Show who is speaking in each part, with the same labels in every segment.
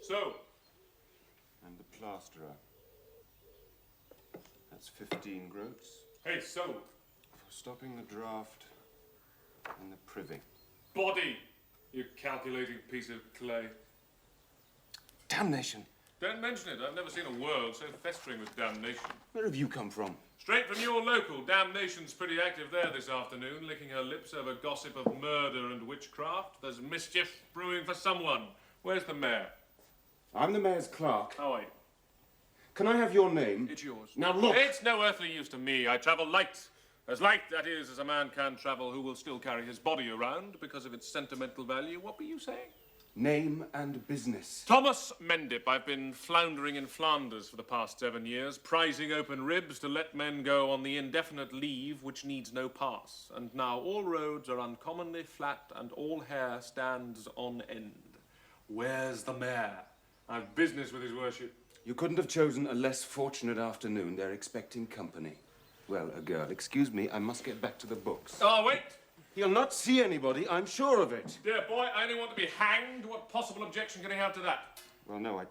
Speaker 1: So?
Speaker 2: And the plasterer. That's 15 groats.
Speaker 1: Hey, so?
Speaker 2: For stopping the draft in the privy.
Speaker 1: Body, you calculating piece of clay.
Speaker 2: Damnation!
Speaker 1: Don't mention it. I've never seen a world so festering with damnation.
Speaker 2: Where have you come from?
Speaker 1: Straight from your local. Damnation's pretty active there this afternoon, licking her lips over gossip of murder and witchcraft. There's mischief brewing for someone. Where's the mayor?
Speaker 2: I'm the mayor's clerk.
Speaker 1: How are you?
Speaker 2: Can I have your name?
Speaker 1: It's yours.
Speaker 2: Now look!
Speaker 1: It's no earthly use to me. I travel light. As light, that is, as a man can travel who will still carry his body around because of its sentimental value. What were you saying?
Speaker 2: Name and business.
Speaker 1: Thomas Mendip. I've been floundering in Flanders for the past 7 years, prizing open ribs to let men go on the indefinite leave which needs no pass. And now all roads are uncommonly flat and all hair stands on end. Where's the mayor? I've business with his worship.
Speaker 2: You couldn't have chosen a less fortunate afternoon. They're expecting company. Well, a girl. Excuse me, I must get back to the books.
Speaker 1: Oh, wait!
Speaker 2: He'll not see anybody, I'm sure of it.
Speaker 1: Dear boy, I only want to be hanged. What possible objection can he have to that?
Speaker 2: Well, no, I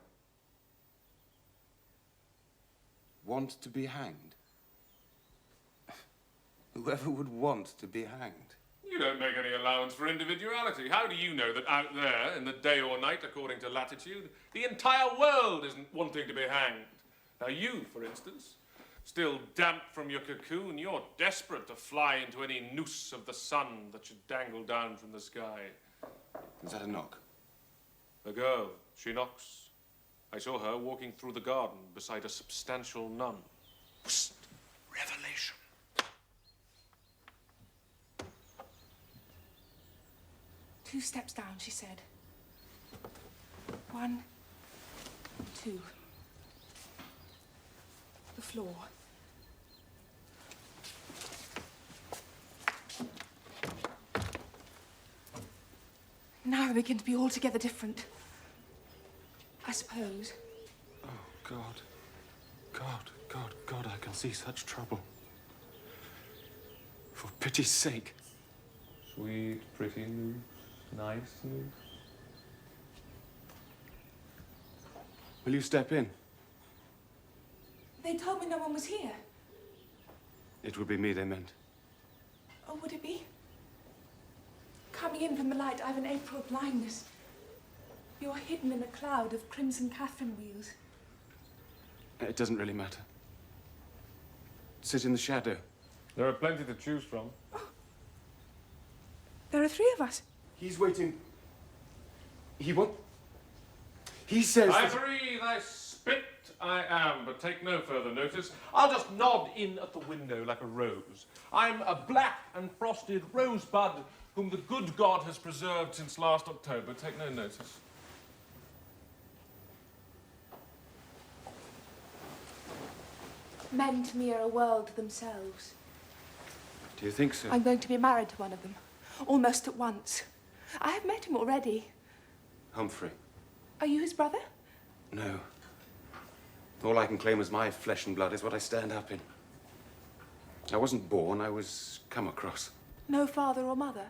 Speaker 2: want to be hanged. Whoever would want to be hanged?
Speaker 1: You don't make any allowance for individuality. How do you know that out there, in the day or night, according to latitude, the entire world isn't wanting to be hanged? Now you, for instance, still damp from your cocoon, you're desperate to fly into any noose of the sun that should dangle down from the sky.
Speaker 2: Is that a knock?
Speaker 1: A girl. She knocks. I saw her walking through the garden beside a substantial nun. Psst! Revelation.
Speaker 3: 2 steps down, she said. 1, 2. The floor. Now I begin to be altogether different. I suppose.
Speaker 2: Oh, God. God, I can see such trouble. For pity's sake.
Speaker 1: Sweet, pretty news. Nice news.
Speaker 2: Will you step in?
Speaker 3: They told me no one was here.
Speaker 2: It would be me they meant.
Speaker 3: Oh, would it be? Coming in from the light, I've an April blindness. You're hidden in a cloud of crimson Catherine wheels.
Speaker 2: It doesn't really matter. Sit in the shadow.
Speaker 1: There are plenty to choose from.
Speaker 3: Oh. There are 3 of us.
Speaker 2: He's waiting. He won't. He says.
Speaker 1: I breathe, I spit, I am, but take no further notice. I'll just nod in at the window like a rose. I'm a black and frosted rosebud whom the good God has preserved since last October. Take no notice.
Speaker 3: Men to me are a world to themselves.
Speaker 2: Do you think so?
Speaker 3: I'm going to be married to one of them, almost at once. I have met him already.
Speaker 2: Humphrey.
Speaker 3: Are you his brother?
Speaker 2: No. All I can claim as my flesh and blood is what I stand up in. I wasn't born, I was come across.
Speaker 3: No father or mother?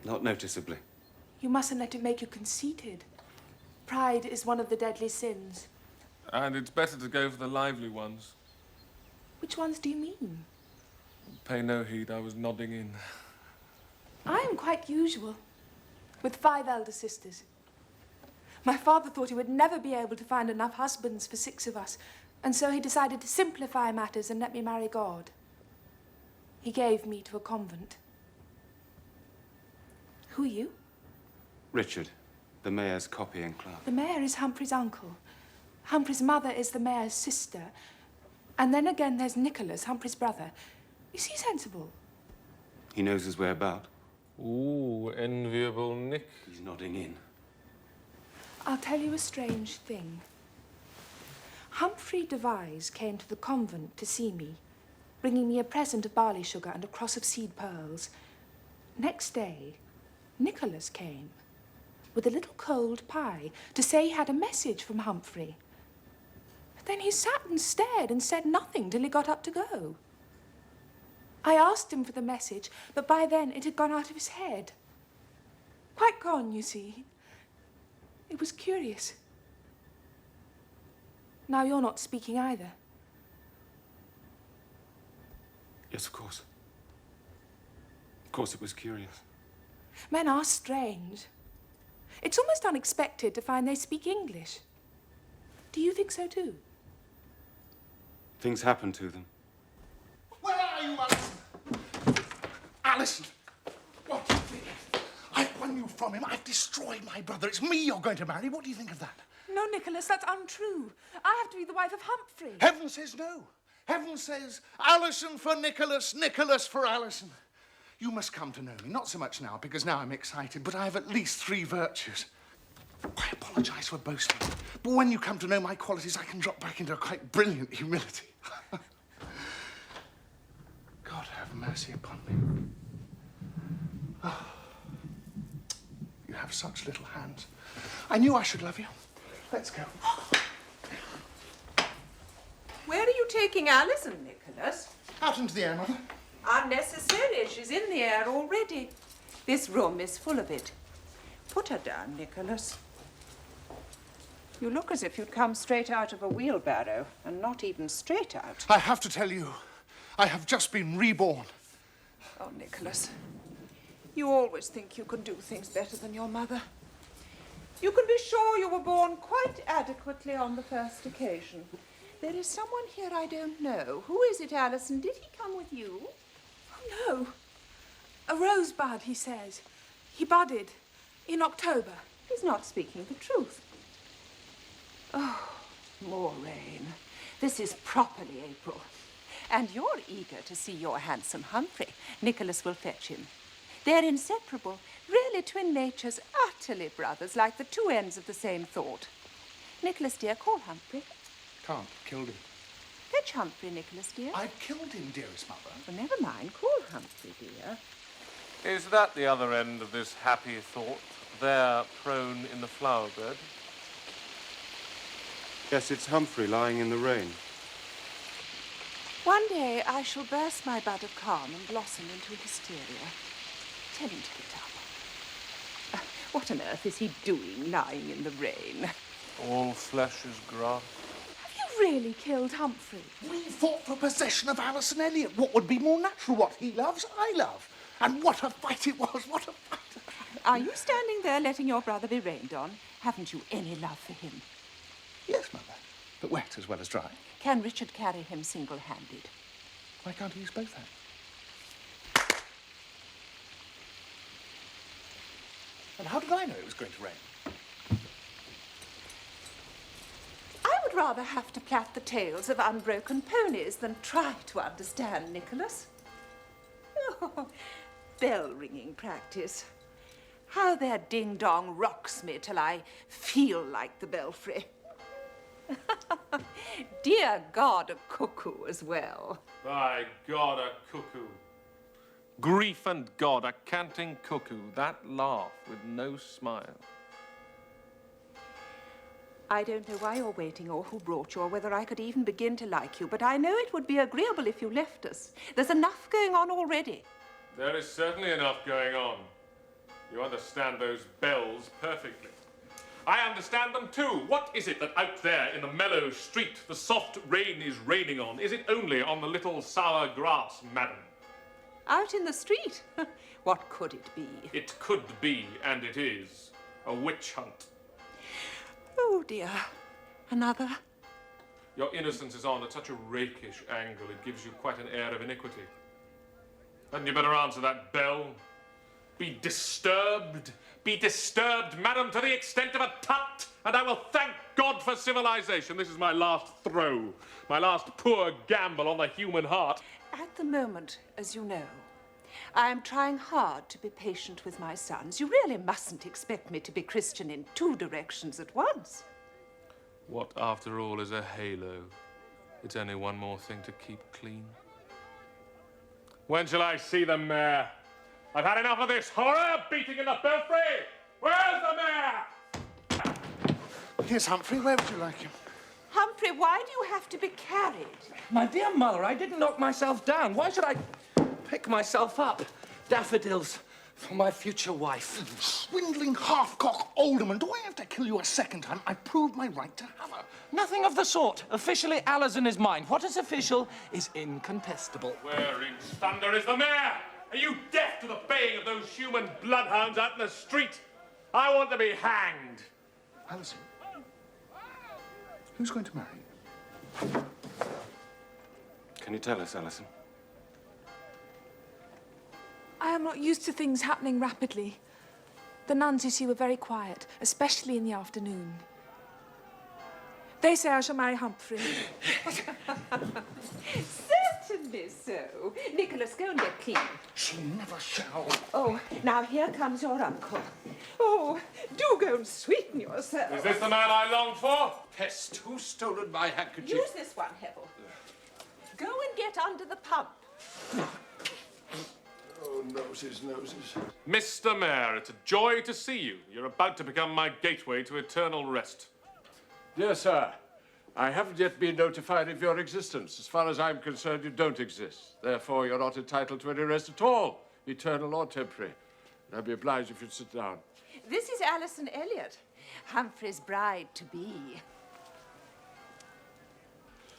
Speaker 2: Not noticeably.
Speaker 3: You mustn't let it make you conceited. Pride is one of the deadly sins.
Speaker 1: And it's better to go for the lively ones.
Speaker 3: Which ones do you mean?
Speaker 1: Pay no heed, I was nodding in.
Speaker 3: I am quite usual, with 5 elder sisters. My father thought he would never be able to find enough husbands for 6 of us, and so he decided to simplify matters and let me marry God. He gave me to a convent. Who are you?
Speaker 2: Richard, the mayor's copying clerk.
Speaker 3: The mayor is Humphrey's uncle. Humphrey's mother is the mayor's sister. And then again there's Nicholas, Humphrey's brother. Is he sensible?
Speaker 2: He knows his way about.
Speaker 1: Ooh, enviable Nick.
Speaker 2: He's nodding in.
Speaker 3: I'll tell you a strange thing. Humphrey Devize came to the convent to see me, bringing me a present of barley sugar and a cross of seed pearls. Next day, Nicholas came with a little cold pie to say he had a message from Humphrey. But then he sat and stared and said nothing till he got up to go. I asked him for the message, but by then it had gone out of his head. Quite gone, you see. It was curious. Now you're not speaking either.
Speaker 2: Yes, of course. Of course it was curious.
Speaker 3: Men are strange. It's almost unexpected to find they speak English. Do you think so too?
Speaker 2: Things happen to them.
Speaker 4: Where are you, Alison? Alison! What do you think? I've won you from him. I've destroyed my brother. It's me you're going to marry. What do you think of that?
Speaker 3: No, Nicholas, that's untrue. I have to be the wife of Humphrey.
Speaker 4: Heaven says no. Heaven says Alison for Nicholas, Nicholas for Alison. You must come to know me. Not so much now, because now I'm excited, but I have at least 3 virtues. I apologise for boasting, but when you come to know my qualities, I can drop back into a quite brilliant humility. God have mercy upon me. Oh, you have such little hands. I knew I should love you. Let's go.
Speaker 5: Where are you taking Alison, Nicholas?
Speaker 4: Out into the air, Mother.
Speaker 5: Unnecessary. She's in the air already. This room is full of it. Put her down, Nicholas. You look as if you'd come straight out of a wheelbarrow, and not even straight out.
Speaker 4: I have to tell you, I have just been reborn.
Speaker 5: Oh, Nicholas, you always think you can do things better than your mother. You can be sure you were born quite adequately on the first occasion. There is someone here I don't know. Who is it, Alison? Did he come with you?
Speaker 3: Oh, no. A rosebud, he says. He budded in October.
Speaker 5: He's not speaking the truth. Oh, more rain. This is properly April. And you're eager to see your handsome Humphrey. Nicholas will fetch him. They're inseparable, really twin natures, utterly brothers, like the 2 ends of the same thought. Nicholas, dear, call Humphrey.
Speaker 4: Can't. Killed him.
Speaker 5: Fetch Humphrey, Nicholas, dear.
Speaker 4: I've killed him, dearest mother.
Speaker 5: Well, never mind. Call Humphrey, dear.
Speaker 1: Is that the other end of this happy thought, there prone in the flower bed?
Speaker 2: Yes, it's Humphrey lying in the rain.
Speaker 5: One day I shall burst my bud of calm and blossom into hysteria. Tell him to get up. What on earth is he doing lying in the rain?
Speaker 1: All flesh is grass.
Speaker 3: Have you really killed Humphrey?
Speaker 4: We fought for possession of Alison Elliot. What would be more natural? What he loves, I love. And what a fight it was, what a fight.
Speaker 5: Are you standing there letting your brother be rained on? Haven't you any love for him?
Speaker 4: Yes, Mother, but wet as well as dry.
Speaker 5: Can Richard carry him single-handed?
Speaker 4: Why can't he use both hands? And how did I know it was going to rain?
Speaker 5: I would rather have to plait the tails of unbroken ponies than try to understand Nicholas. Oh, bell-ringing practice. How their ding-dong rocks me till I feel like the belfry. Dear God, a cuckoo as well.
Speaker 1: By God, a cuckoo. Grief and God, a canting cuckoo. That laugh with no smile.
Speaker 5: I don't know why you're waiting or who brought you or whether I could even begin to like you, but I know it would be agreeable if you left us. There's enough going on already.
Speaker 1: There is certainly enough going on. You understand those bells perfectly. I understand them too. What is it that out there in the mellow street the soft rain is raining on? Is it only on the little sour grass, madam?
Speaker 5: Out in the street? What could it be?
Speaker 1: It could be, and it is, a witch hunt.
Speaker 5: Oh, dear. Another?
Speaker 1: Your innocence is on at such a rakish angle, it gives you quite an air of iniquity. Hadn't you better answer that bell? Be disturbed, madam, to the extent of a tut, and I will thank God for civilization. This is my last throw, my last poor gamble on the human heart.
Speaker 5: At the moment, as you know, I am trying hard to be patient with my sons. You really mustn't expect me to be Christian in 2 directions at once.
Speaker 1: What, after all, is a halo? It's only one more thing to keep clean. When shall I see the mayor? I've had enough of this horror beating in the belfry! Where's the mayor?
Speaker 4: Here's Humphrey. Where would you like him?
Speaker 5: Humphrey, why do you have to be carried?
Speaker 6: My dear mother, I didn't knock myself down. Why should I pick myself up? Daffodils, For my future wife.
Speaker 4: Swindling half-cock alderman. Do I have to kill you a second time? I proved my right to have her.
Speaker 6: Nothing of the sort. Officially, Alison is mine. What is official is incontestable.
Speaker 1: Where in thunder is the mayor? Are you deaf to the baying of those human bloodhounds out in the street? I want to be hanged.
Speaker 4: Alison, who's going to marry you?
Speaker 2: Can you tell us, Alison?
Speaker 3: I am not used to things happening rapidly. The nuns, you see, were very quiet, especially in the afternoon. They say I shall marry Humphrey.
Speaker 5: Certainly so. Nicholas, go and get clean.
Speaker 4: She never shall.
Speaker 5: Oh, now here comes your uncle. Oh, do go and sweeten yourself.
Speaker 1: Is this the man I longed for?
Speaker 2: Pest, who's stolen my handkerchief?
Speaker 5: Use this one, Hebel. Go and get under the pump.
Speaker 7: Oh, noses, noses.
Speaker 1: Mr. Mayor, it's a joy to see you. You're about to become my gateway to eternal rest.
Speaker 7: Dear sir, I haven't yet been notified of your existence. As far as I'm concerned, you don't exist. Therefore, you're not entitled to any rest at all, eternal or temporary. And I'd be obliged if you'd sit down.
Speaker 5: This is Alison Elliot, Humphrey's bride-to-be.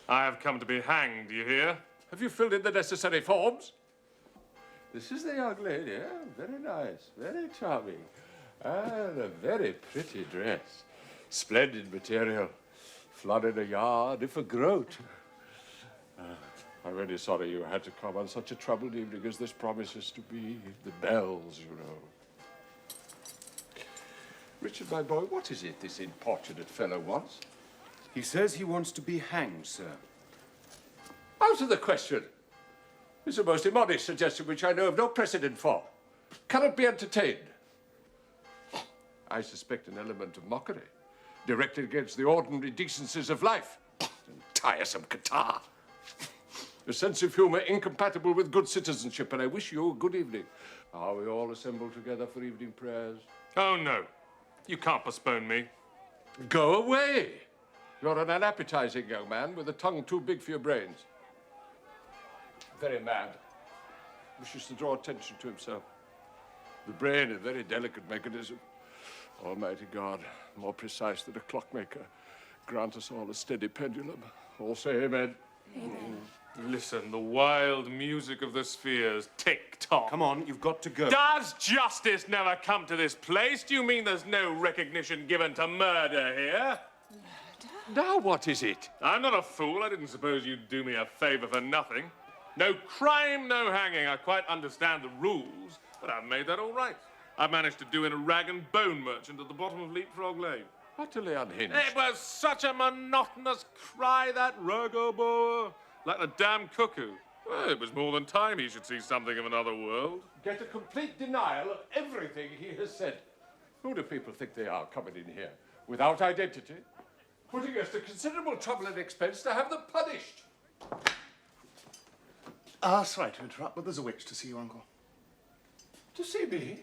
Speaker 1: I have come to be hanged, do you hear?
Speaker 7: Have you filled in the necessary forms? This is the young lady, eh? Very nice, very charming. And a very pretty dress. Splendid material. Flood in a yard, if a groat. I'm really sorry you had to come on such a troubled evening as this promises to be. The bells, you know. Richard, my boy, what is it this importunate fellow wants?
Speaker 2: He says he wants to be hanged, sir.
Speaker 7: Out of the question. It's a most immodest suggestion which I know of no precedent for. Cannot be entertained. I suspect an element of mockery, directed against the ordinary decencies of life. Tiresome catarrh. A sense of humour incompatible with good citizenship, and I wish you a good evening. Are we all assembled together for evening prayers?
Speaker 1: Oh, no. You can't postpone me.
Speaker 7: Go away. You're an unappetizing young man with a tongue too big for your brains. Very mad. Wishes to draw attention to himself. The brain, a very delicate mechanism. Almighty God, more precise than a clockmaker. Grant us all a steady pendulum. All say amen.
Speaker 1: Listen, the wild music of the spheres. Tick-tock.
Speaker 2: Come on, you've got to go.
Speaker 1: Does justice never come to this place? Do you mean there's no recognition given to murder here?
Speaker 7: Now what is it?
Speaker 1: I'm not a fool. I didn't suppose you'd do me a favor for nothing. No crime, no hanging. I quite understand the rules, but I've made that all right. I managed to do in a rag and bone merchant at the bottom of Leapfrog Lane.
Speaker 7: Utterly unhinged.
Speaker 1: It was such a monotonous cry, that rugger like the damn cuckoo. Well, it was more than time he should see something of another world.
Speaker 7: Get a complete denial of everything he has said. Who do people think they are coming in here without identity? Putting us to considerable trouble and expense to have them punished.
Speaker 4: Sorry to interrupt, but there's a witch to see you, Uncle.
Speaker 7: To see me?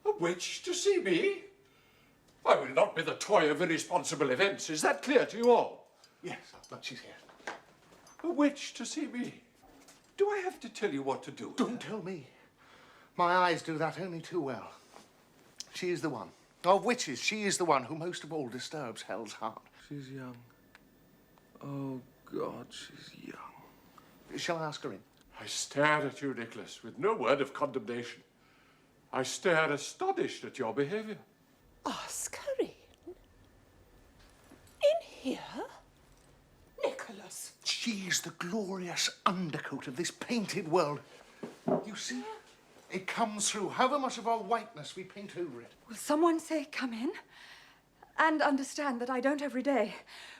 Speaker 7: A witch to see me? I will not be the toy of irresponsible events. Is that clear to you all?
Speaker 4: Yes, look, she's here.
Speaker 7: A witch to see me? Do I have to tell you what to do?
Speaker 4: Don't tell me. My eyes do that only too well. She is the one. Of witches, she is the one who most of all disturbs Hell's heart.
Speaker 7: She's young. Oh, God, she's young.
Speaker 4: Shall I ask her in?
Speaker 7: I stared at you, Nicholas, with no word of condemnation. I stared astonished at your behavior.
Speaker 5: Ask her in? In here? Nicholas.
Speaker 4: She's the glorious undercoat of this painted world. You see? It comes through however much of our whiteness we paint over it.
Speaker 8: Will someone say, come in? And understand that I don't every day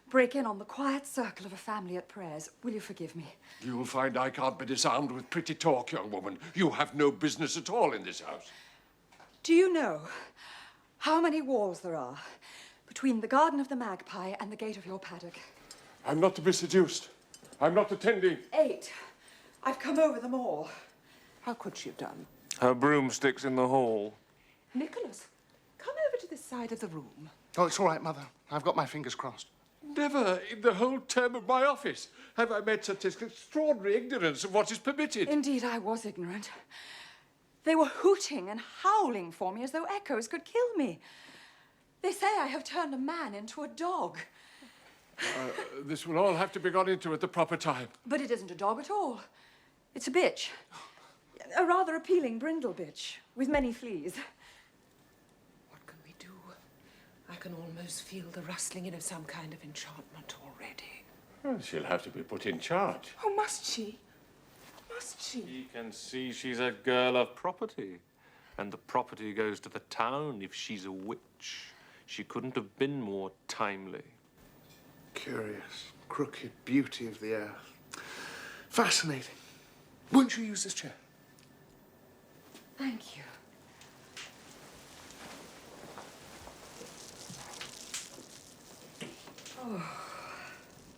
Speaker 8: break in on the quiet circle of a family at prayers. Will you forgive me?
Speaker 7: You'll find I can't be disarmed with pretty talk, young woman. You have no business at all in this house.
Speaker 8: Do you know how many walls there are between the garden of the magpie and the gate of your paddock?
Speaker 7: I'm not to be seduced. I'm not attending.
Speaker 8: 8. I've come over them all.
Speaker 5: How could she have done?
Speaker 1: Her broomstick's in the hall.
Speaker 5: Nicholas, come over to this side of the room.
Speaker 4: Oh, it's all right, Mother. I've got my fingers crossed.
Speaker 7: Never in the whole term of my office have I met such extraordinary ignorance of what is permitted.
Speaker 8: Indeed, I was ignorant. They were hooting and howling for me as though echoes could kill me. They say I have turned a man into a dog.
Speaker 7: This will all have to be got into at the proper time.
Speaker 8: But it isn't a dog at all. It's a bitch. A rather appealing brindle bitch with many fleas.
Speaker 5: What can we do? I can almost feel the rustling in of some kind of enchantment already.
Speaker 7: Well, she'll have to be put in charge.
Speaker 3: Oh, must she? Must she?
Speaker 1: He can see she's a girl of property. And the property goes to the town if she's a witch. She couldn't have been more timely.
Speaker 4: Curious, crooked beauty of the earth. Fascinating. Won't you use this chair?
Speaker 8: Thank you. Oh,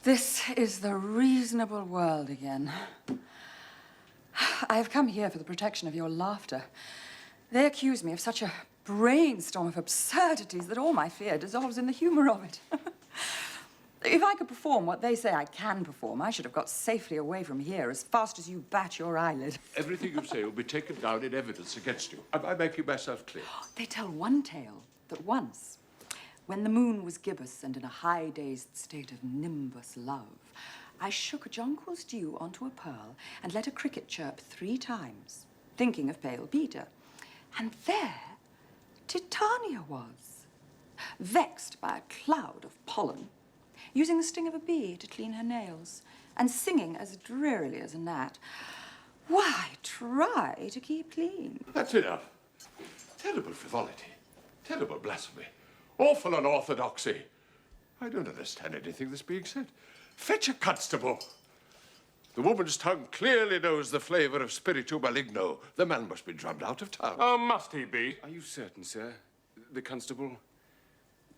Speaker 8: this is the reasonable world again. I have come here for the protection of your laughter. They accuse me of such a brainstorm of absurdities that all my fear dissolves in the humor of it. If I could perform what they say I can perform, I should have got safely away from here as fast as you bat your eyelid.
Speaker 7: Everything you say will be taken down in evidence against you. Am I making myself clear?
Speaker 8: They tell one tale that once, when the moon was gibbous and in a high-dazed state of nimbus love, I shook a jonquil's dew onto a pearl and let a cricket chirp 3 times, thinking of pale Peter. And there Titania was, vexed by a cloud of pollen, using the sting of a bee to clean her nails, and singing as drearily as a gnat. Why, try to keep clean.
Speaker 7: That's enough. Terrible frivolity. Terrible blasphemy. Awful unorthodoxy. I don't understand anything that's being said. Fetch a constable. The woman's tongue clearly knows the flavour of spiritu maligno. The man must be drummed out of town.
Speaker 1: Oh, must he be?
Speaker 2: Are you certain, sir? The constable?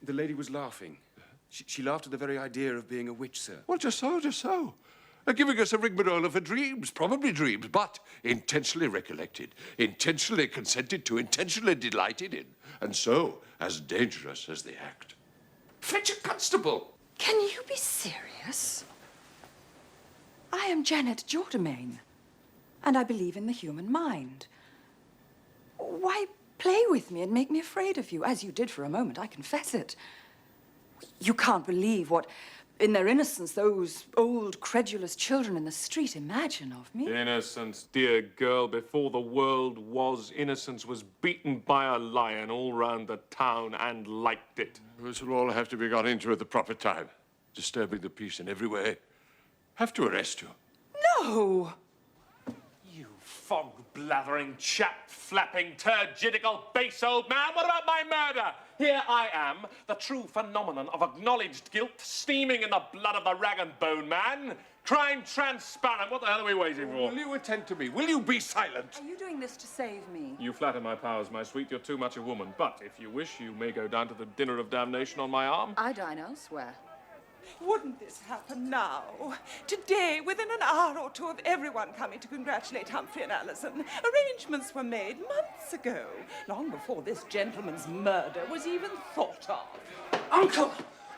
Speaker 2: The lady was laughing. She laughed at the very idea of being a witch, sir.
Speaker 7: Well, just so, just so. Giving us a rigmarole of her dreams, probably dreams, but intentionally recollected, intentionally consented to, intentionally delighted in, and so as dangerous as the act. Fetch a constable!
Speaker 8: Can you be serious? I am Jennet Jourdemayne, and I believe in the human mind. Why play with me and make me afraid of you, as you did for a moment, I confess it. You can't believe what, in their innocence, those old, credulous children in the street imagine of me.
Speaker 1: Innocence, dear girl, before the world was, innocence was beaten by a lion all round the town and liked it.
Speaker 7: This will all have to be got into at the proper time. Disturbing the peace in every way. Have to arrest you.
Speaker 8: No!
Speaker 1: You fog-blathering, chap-flapping, turgidical, base old man, what about my murder? Here I am, the true phenomenon of acknowledged guilt, steaming in the blood of the rag and bone man. Crime transparent, what the hell are we waiting for?
Speaker 7: Will you attend to me? Will you be silent?
Speaker 8: Are you doing this to save me?
Speaker 1: You flatter my powers, my sweet, you're too much a woman. But if you wish, you may go down to the dinner of damnation on my arm.
Speaker 8: I dine elsewhere.
Speaker 5: Wouldn't this happen now? Today, within an hour or two of everyone coming to congratulate Humphrey and Alison, arrangements were made months ago, long before this gentleman's murder was even thought of.
Speaker 6: Uncle,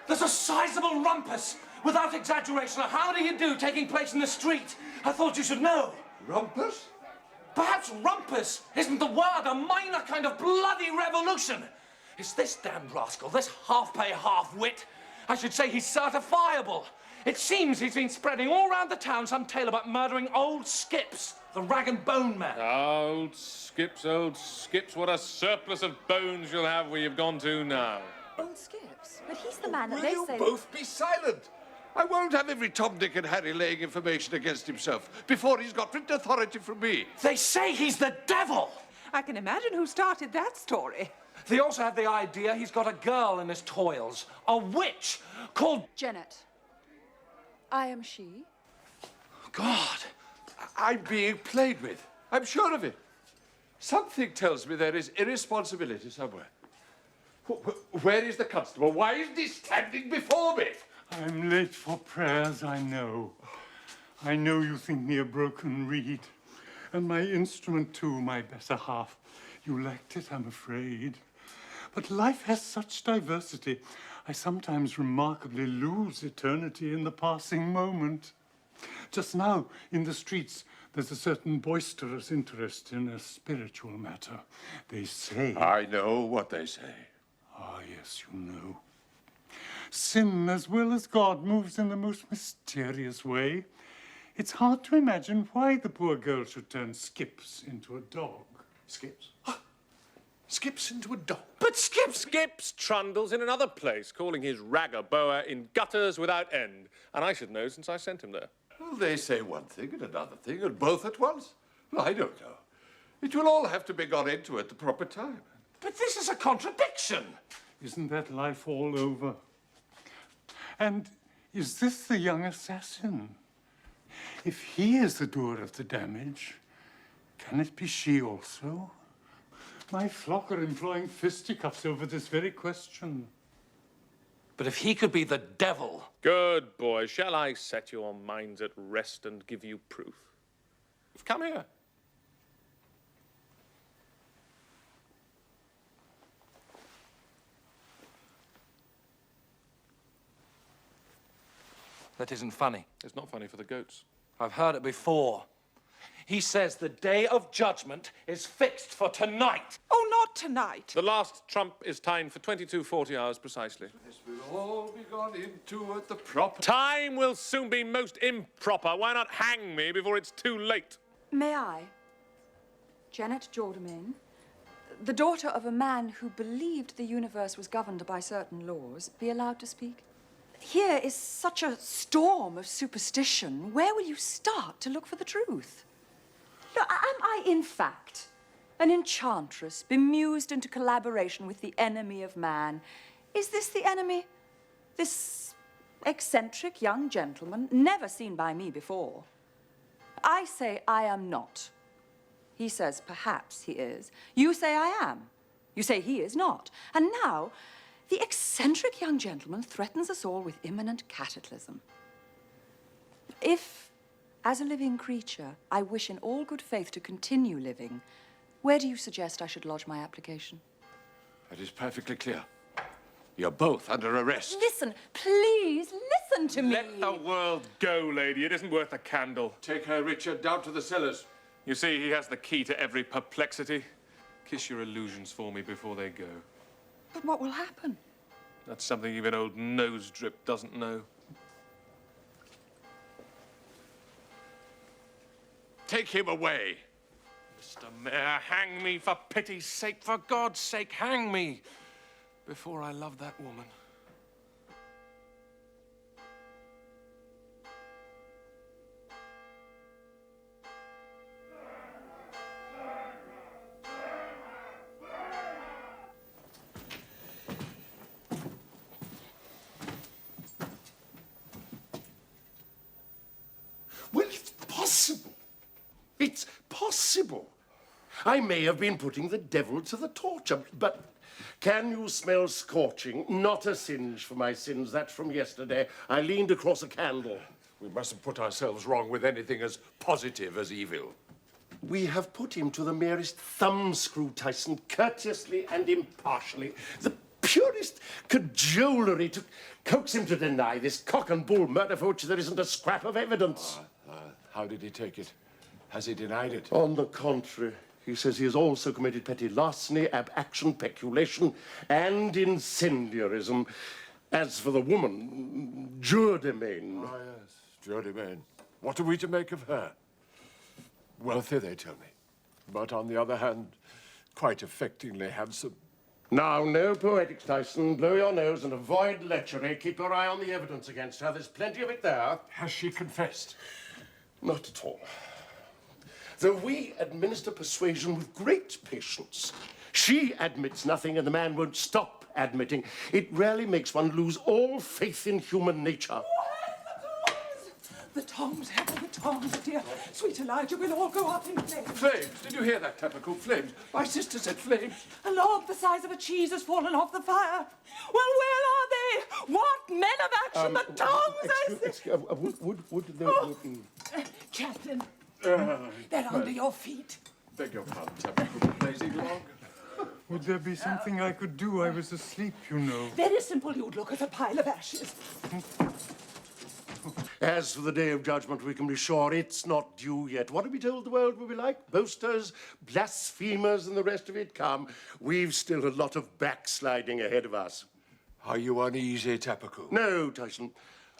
Speaker 6: there's a sizable rumpus. Without exaggeration, a howdy you do taking place in the street. I thought you should know.
Speaker 7: Rumpus?
Speaker 6: Perhaps rumpus isn't the word, a minor kind of bloody revolution. It's this damned rascal, this half-pay, half-wit. I should say he's certifiable. It seems he's been spreading all round the town some tale about murdering old Skips, the rag and bone man.
Speaker 1: Old Skips, what a surplus of bones you'll have where you've gone to now.
Speaker 8: Old Skips? But he's the man that
Speaker 7: Will
Speaker 8: they
Speaker 7: you
Speaker 8: say...
Speaker 7: both be silent? I won't have every Tom, Dick and Harry laying information against himself before he's got written authority from me.
Speaker 6: They say he's the devil.
Speaker 5: I can imagine who started that story.
Speaker 6: They also have the idea he's got a girl in his toils, a witch called...
Speaker 8: Jennet. I am she.
Speaker 7: God, I'm being played with. I'm sure of it. Something tells me there is irresponsibility somewhere. Where is the constable? Why isn't he standing before me?
Speaker 9: I'm late for prayers, I know. I know you think me a broken reed. And my instrument too, my better half. You lacked it, I'm afraid. But life has such diversity. I sometimes remarkably lose eternity in the passing moment. Just now, in the streets, There's a certain boisterous interest in a spiritual matter. They say...
Speaker 7: I know what they say.
Speaker 9: Ah, yes, you know. Sin, as well as God, moves in the most mysterious way. It's hard to imagine why the poor girl should turn Skips into a dog.
Speaker 4: Skips? Skips into a dog?
Speaker 1: But Skips trundles in another place, calling his ragga-boa in gutters without end. And I should know since I sent him there.
Speaker 7: Well, they say one thing and another thing, and both at once. Well, I don't know. It will all have to be got into at the proper time.
Speaker 6: But this is a contradiction.
Speaker 9: Isn't that life all over? And is this the young assassin? If he is the doer of the damage, can it be she also? My flock are employing fisticuffs over this very question.
Speaker 6: But if he could be the devil...
Speaker 1: Good boy. Shall I set your minds at rest and give you proof? Come here.
Speaker 6: That isn't funny.
Speaker 1: It's not funny for the goats.
Speaker 6: I've heard it before. He says the day of judgment is fixed for tonight.
Speaker 5: Oh, not tonight.
Speaker 1: The last trump is timed for 22:40 hours precisely.
Speaker 7: This will all be gone into at the proper...
Speaker 1: Time will soon be most improper. Why not hang me before it's too late?
Speaker 8: May I? Jennet Jourdemayne, the daughter of a man who believed the universe was governed by certain laws, be allowed to speak? Here is such a storm of superstition. Where will you start to look for the truth? Now, am I, in fact, an enchantress bemused into collaboration with the enemy of man? Is this the enemy? This eccentric young gentleman, never seen by me before? I say I am not. He says perhaps he is. You say I am. You say he is not. And now, the eccentric young gentleman threatens us all with imminent cataclysm. If, as a living creature, I wish in all good faith to continue living, where do you suggest I should lodge my application?
Speaker 7: It is perfectly clear. You're both under arrest.
Speaker 8: Listen, please, listen to me.
Speaker 1: Let the world go, lady. It isn't worth a candle.
Speaker 7: Take her, Richard, down to the cellars.
Speaker 1: You see, he has the key to every perplexity. Kiss your illusions for me before they go.
Speaker 8: But what will happen?
Speaker 1: That's something even old Nose Drip doesn't know.
Speaker 7: Take him away.
Speaker 1: Mr. Mayor, hang me for pity's sake. For God's sake, hang me before I love that woman.
Speaker 10: Well, it's possible. It's possible. I may have been putting the devil to the torture, but can you smell scorching? Not a singe for my sins. That's from yesterday. I leaned across a candle.
Speaker 7: We mustn't put ourselves wrong with anything as positive as evil.
Speaker 10: We have put him to the merest thumbscrew, Tyson, courteously and impartially. The purest cajolery to coax him to deny this cock and bull murder for which there isn't a scrap of evidence.
Speaker 7: How did he take it? Has he denied it?
Speaker 10: On the contrary, he says he has also committed petty larceny, action, peculation, and incendiarism. As for the woman, Jourdemayne.
Speaker 7: Ah, yes, Jourdemayne. What are we to make of her? Wealthy, they tell me. But on the other hand, quite affectingly handsome.
Speaker 10: Now, no poetics, Tyson. Blow your nose and avoid lechery. Keep your eye on the evidence against her. There's plenty of it there.
Speaker 7: Has she confessed?
Speaker 10: Not at all. Though we administer persuasion with great patience. She admits nothing and the man won't stop admitting. It rarely makes one lose all faith in human nature.
Speaker 5: The tongs, Heather, the tongs, dear. Sweet Elijah, we'll all go up in flames.
Speaker 7: Flames? Did you hear that, Tabernacle? Flames? My sister said flames.
Speaker 5: A log the size of a cheese has fallen off the fire. Well, where are they? What men of action? The tongs, I say. Chaplain, they're under your feet.
Speaker 7: Beg your pardon, Tabernacle. Blazing log.
Speaker 9: Would there be something I could do? I was asleep, you know.
Speaker 5: Very simple. You'd look at a pile of ashes.
Speaker 10: As for the day of judgment, we can be sure it's not due yet. What have we told the world will be like? Boasters, blasphemers, and the rest of it? Come, we've still a lot of backsliding ahead of us.
Speaker 7: Are you uneasy, Tapaku?
Speaker 10: No, Tyson.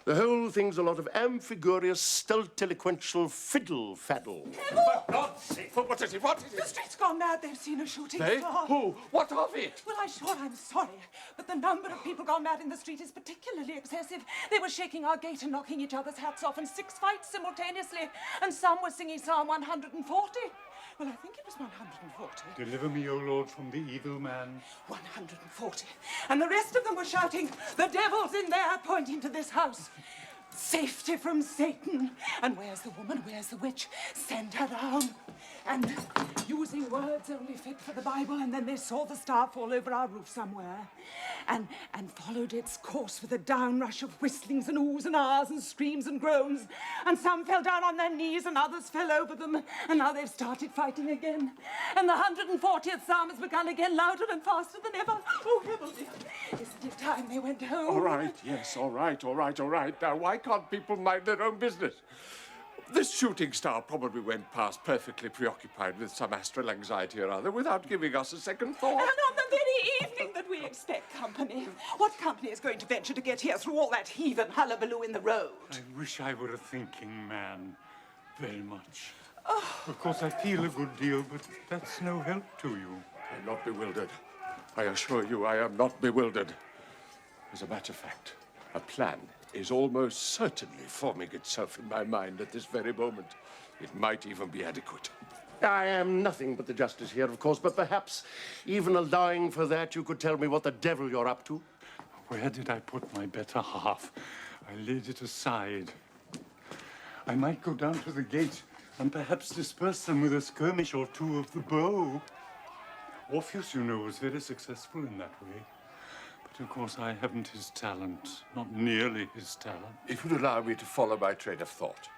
Speaker 10: The whole thing's a lot of amphigurious, stultiloquential fiddle-faddle.
Speaker 7: For God's sake, what is it? What is
Speaker 5: The
Speaker 7: it?
Speaker 5: street's gone mad. They've seen a shooting
Speaker 7: They?
Speaker 5: star.
Speaker 7: Who? What of it?
Speaker 5: Well, I'm sorry, but the number of people gone mad in the street is particularly excessive. They were shaking our gate and knocking each other's hats off in 6 fights simultaneously, and some were singing Psalm 140. Well, I think it was 140.
Speaker 9: Deliver me, O Lord, from the evil man.
Speaker 5: 140. And the rest of them were shouting, "The devil's in there," pointing to this house. Safety from Satan. And where's the woman? Where's the witch? Send her down. And using words only fit for the Bible, and then they saw the star fall over our roof somewhere and followed its course with a downrush of whistlings and oohs and ahs and screams and groans. And some fell down on their knees and others fell over them. And now they've started fighting again. And the 140th psalm has begun again, louder and faster than ever. Oh, heavenly. Isn't it time they went home?
Speaker 7: All right, yes, all right. Now, why can't people mind their own business? This shooting star probably went past perfectly preoccupied with some astral anxiety or other without giving us a second thought.
Speaker 5: And on the very evening that we expect company. What company is going to venture to get here through all that heathen hullabaloo in the road?
Speaker 9: I wish I were a thinking man. Very much. Of course, I feel a good deal, but that's no help to you.
Speaker 7: I'm not bewildered. I assure you, I am not bewildered. As a matter of fact, a plan is almost certainly forming itself in my mind at this very moment. It might even be adequate.
Speaker 10: I am nothing but the justice here, of course, but perhaps, even allowing for that, you could tell me what the devil you're up to.
Speaker 9: Where did I put my better half? I laid it aside. I might go down to the gate and perhaps disperse them with a skirmish or two of the bow. Orpheus, you know, was very successful in that way. But, of course, I haven't his talent. Not nearly his talent.
Speaker 7: If you'd allow me to follow my train of thought.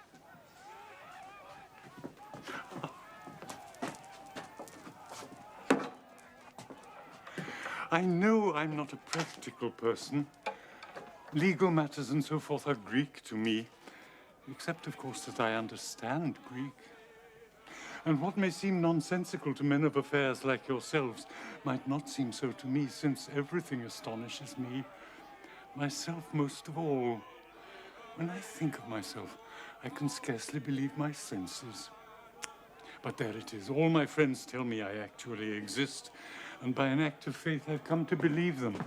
Speaker 9: I know I'm not a practical person. Legal matters and so forth are Greek to me, except, of course, that I understand Greek. And what may seem nonsensical to men of affairs like yourselves might not seem so to me, since everything astonishes me, myself most of all. When I think of myself, I can scarcely believe my senses. But there it is. All my friends tell me I actually exist, and by an act of faith I've come to believe them.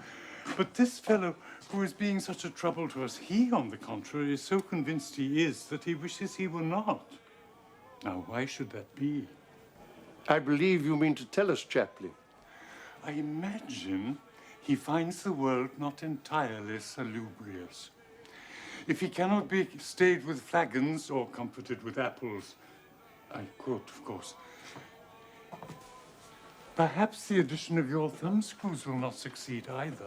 Speaker 9: But this fellow who is being such a trouble to us, he, on the contrary, is so convinced he is that he wishes he were not. Now, why should that be?
Speaker 10: I believe you mean to tell us, Chaplain.
Speaker 9: I imagine he finds the world not entirely salubrious. If he cannot be stayed with flagons or comforted with apples, I quote, of course, perhaps the addition of your thumbscrews will not succeed either.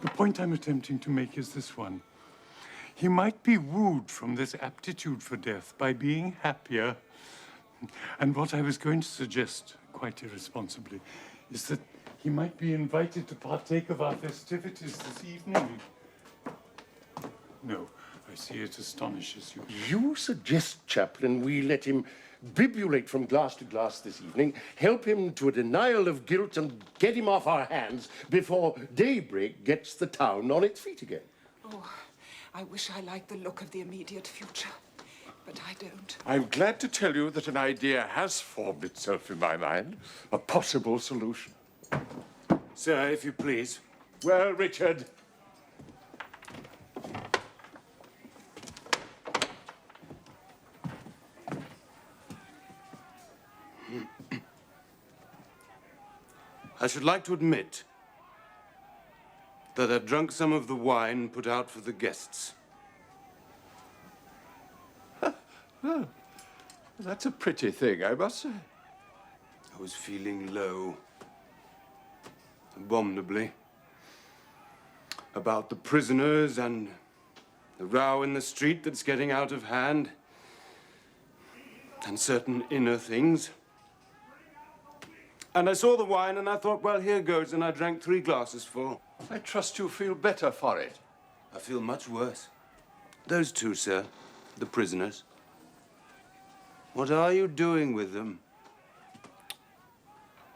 Speaker 9: The point I'm attempting to make is this one. He might be wooed from this aptitude for death by being happier. And what I was going to suggest, quite irresponsibly, is that he might be invited to partake of our festivities this evening. No, I see it astonishes you.
Speaker 10: You suggest, Chaplain, we let him bibulate from glass to glass this evening, help him to a denial of guilt, and get him off our hands before daybreak gets the town on its feet again.
Speaker 5: Oh, I wish I liked the look of the immediate future, but I don't.
Speaker 7: I'm glad to tell you that an idea has formed itself in my mind, a possible solution.
Speaker 2: Sir, if you please.
Speaker 7: Well, Richard.
Speaker 2: I should like to admit that I've drunk some of the wine put out for the guests.
Speaker 7: Well, that's a pretty thing, I must say.
Speaker 2: I was feeling low, abominably, about the prisoners and the row in the street that's getting out of hand, and certain inner things. And I saw the wine and I thought, well, here goes, and I drank 3 glasses full.
Speaker 7: I trust you feel better for it.
Speaker 2: I feel much worse. Those two, sir. The prisoners. What are you doing with them?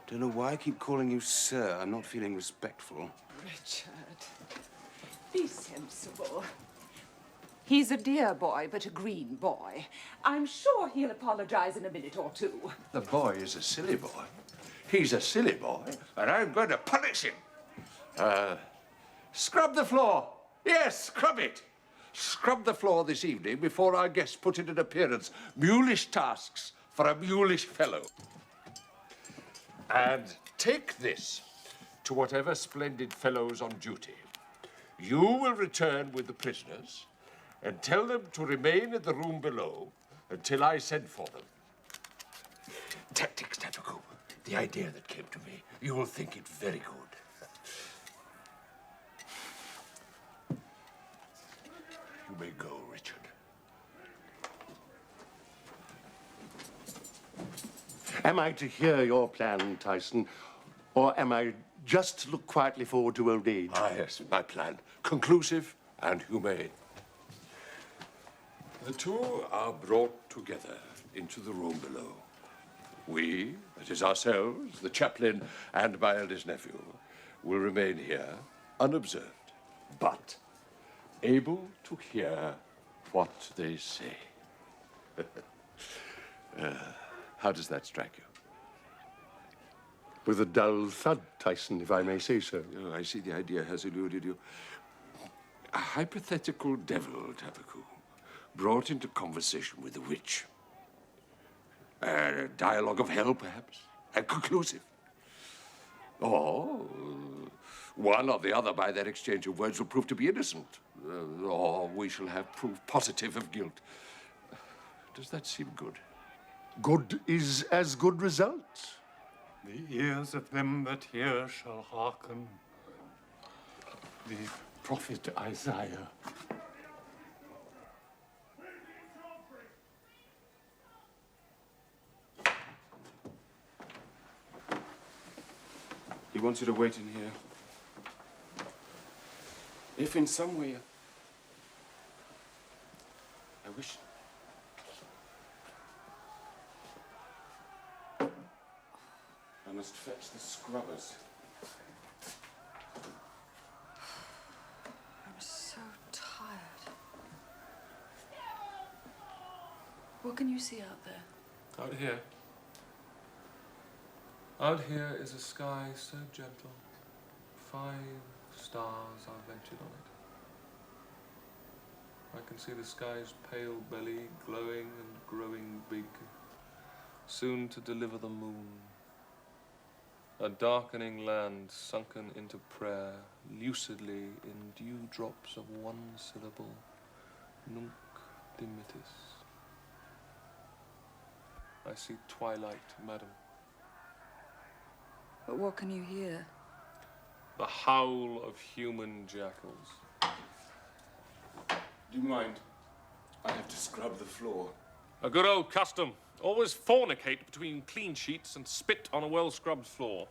Speaker 2: Don't know why I keep calling you sir. I'm not feeling respectful.
Speaker 5: Richard, be sensible. He's a dear boy, but a green boy. I'm sure he'll apologize in a minute or two.
Speaker 7: The boy is a silly boy. He's a silly boy, and I'm going to punish him. Scrub the floor. Yes, scrub it. Scrub the floor this evening before our guests put in an appearance. Mulish tasks for a mulish fellow. And take this to whatever splendid fellow's on duty. You will return with the prisoners and tell them to remain in the room below until I send for them. Tactics, Tataku. The idea that came to me. You will think it very good. You may go, Richard.
Speaker 10: Am I to hear your plan, Tyson, or am I just to look quietly forward to old age?
Speaker 7: Ah, yes, my plan. Conclusive and humane. The two are brought together into the room below. We, that is ourselves, the chaplain and my eldest nephew, will remain here unobserved, but able to hear what they say. How does that strike you?
Speaker 10: With a dull thud, Tyson, if I may say so.
Speaker 7: Oh, I see the idea has eluded you. A hypothetical devil, Tabaku, brought into conversation with a witch. A dialogue of hell, perhaps, and conclusive. Or one or the other, by that exchange of words, will prove to be innocent. Or we shall have proof positive of guilt. Does that seem good?
Speaker 10: Good is as good result.
Speaker 9: The ears of them that hear shall hearken. The prophet Isaiah.
Speaker 2: He wants you to wait in here. If in some way... I wish... I must fetch the scrubbers.
Speaker 8: I'm so tired. What can you see out there?
Speaker 1: Out here. Out here is a sky so gentle. 5 stars are ventured on it. I can see the sky's pale belly glowing and growing big, soon to deliver the moon. A darkening land sunken into prayer, lucidly in dew drops of 1 syllable, nunc dimittis. I see twilight, madam.
Speaker 8: But what can you hear?
Speaker 1: The howl of human jackals.
Speaker 2: Do you mind? I have to scrub the floor.
Speaker 1: A good old custom. Always fornicate between clean sheets and spit on a well-scrubbed floor.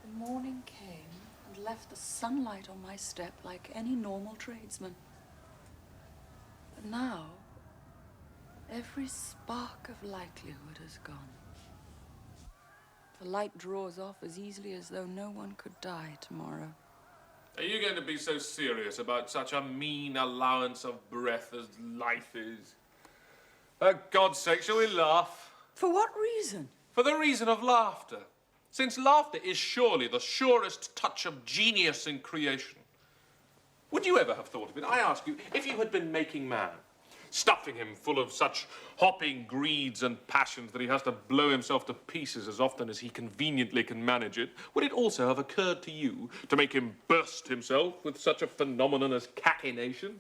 Speaker 8: The morning came and left the sunlight on my step like any normal tradesman. But now, every spark of likelihood has gone. The light draws off as easily as though no one could die tomorrow.
Speaker 1: Are you going to be so serious about such a mean allowance of breath as life is? For God's sake, shall we laugh?
Speaker 8: For what reason?
Speaker 1: For the reason of laughter. Since laughter is surely the surest touch of genius in creation. Would you ever have thought of it? I ask you, if you had been making man, stuffing him full of such hopping greeds and passions that he has to blow himself to pieces as often as he conveniently can manage it, would it also have occurred to you to make him burst himself with such a phenomenon as cachinnation?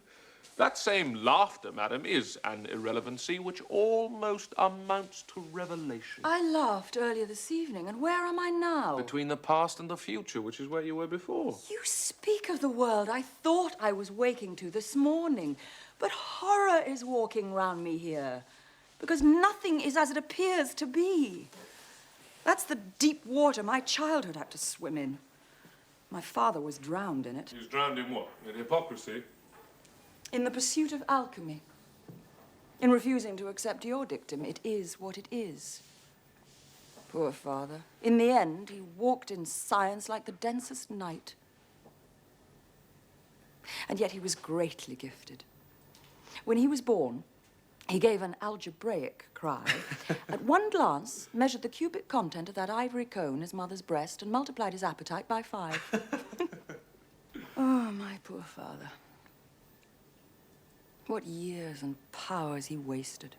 Speaker 1: That same laughter, madam, is an irrelevancy which almost amounts to revelation.
Speaker 8: I laughed earlier this evening, and where am I now?
Speaker 1: Between the past and the future, which is where you were before.
Speaker 8: You speak of the world I thought I was waking to this morning, but horror is walking round me here, because nothing is as it appears to be. That's the deep water my childhood had to swim in. My father was drowned in it.
Speaker 1: He was drowned in what? In hypocrisy?
Speaker 8: In the pursuit of alchemy. In refusing to accept your dictum, it is what it is. Poor father. In the end, he walked in science like the densest night. And yet he was greatly gifted. When he was born, he gave an algebraic cry, at one glance measured the cubic content of that ivory cone, his mother's breast, and multiplied his appetite by 5. Oh, my poor father. What years and powers he wasted.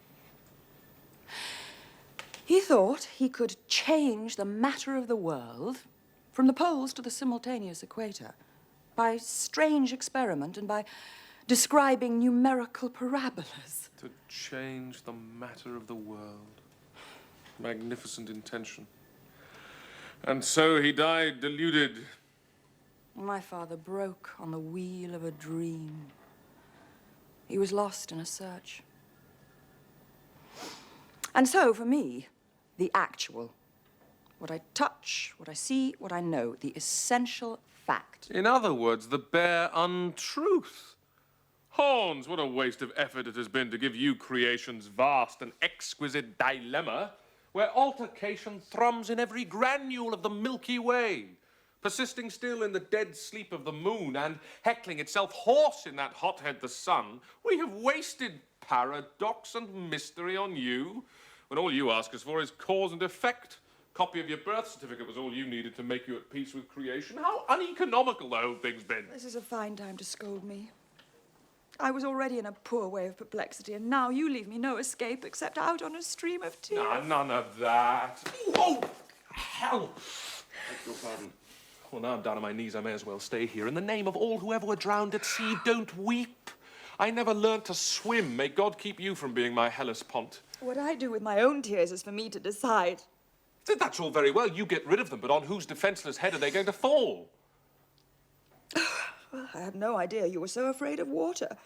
Speaker 8: He thought he could change the matter of the world from the poles to the simultaneous equator by strange experiment and by describing numerical parabolas.
Speaker 1: To change the matter of the world. Magnificent intention. And so he died deluded.
Speaker 8: My father broke on the wheel of a dream. He was lost in a search. And so, for me, the actual, what I touch, what I see, what I know, the essential fact.
Speaker 1: In other words, the bare untruth. Horns, what a waste of effort it has been to give you creation's vast and exquisite dilemma, where altercation thrums in every granule of the Milky Way, persisting still in the dead sleep of the moon and heckling itself hoarse in that hothead the sun. We have wasted paradox and mystery on you, when all you ask us for is cause and effect. Copy of your birth certificate was all you needed to make you at peace with creation. How uneconomical the whole thing's been.
Speaker 8: This is a fine time to scold me. I was already in a poor way of perplexity, and now you leave me no escape except out on a stream of tears.
Speaker 1: Ah, none of that. Oh, hell! Beg your pardon. Well, now I'm down on my knees, I may as well stay here. In the name of all who ever were drowned at sea, don't weep. I never learnt to swim. May God keep you from being my Hellespont.
Speaker 8: What I do with my own tears is for me to decide.
Speaker 1: That's all very well. You get rid of them, but on whose defenseless head are they going to fall?
Speaker 8: Well, I had no idea you were so afraid of water.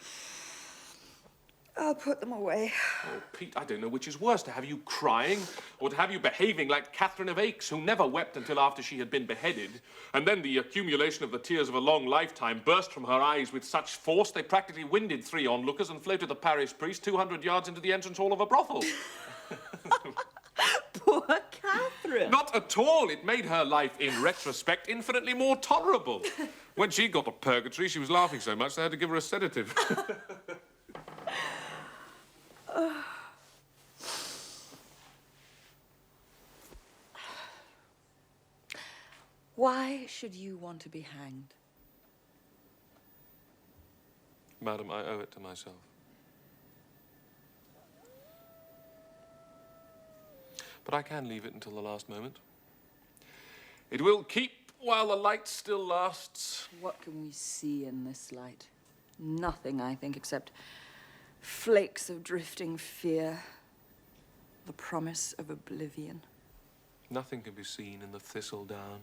Speaker 8: I'll put them away.
Speaker 1: Oh, Pete, I don't know which is worse, to have you crying or to have you behaving like Catherine of Aix, who never wept until after she had been beheaded, and then the accumulation of the tears of a long lifetime burst from her eyes with such force they practically winded 3 onlookers and floated the parish priest 200 yards into the entrance hall of a brothel.
Speaker 8: Poor Catherine.
Speaker 1: Not at all. It made her life, in retrospect, infinitely more tolerable. When she got to purgatory, she was laughing so much they had to give her a sedative.
Speaker 8: Why should you want to be hanged?
Speaker 1: Madam, I owe it to myself. But I can leave it until the last moment. It will keep while the light still lasts.
Speaker 8: What can we see in this light? Nothing, I think, except flakes of drifting fear, the promise of oblivion.
Speaker 1: Nothing can be seen in the thistle down,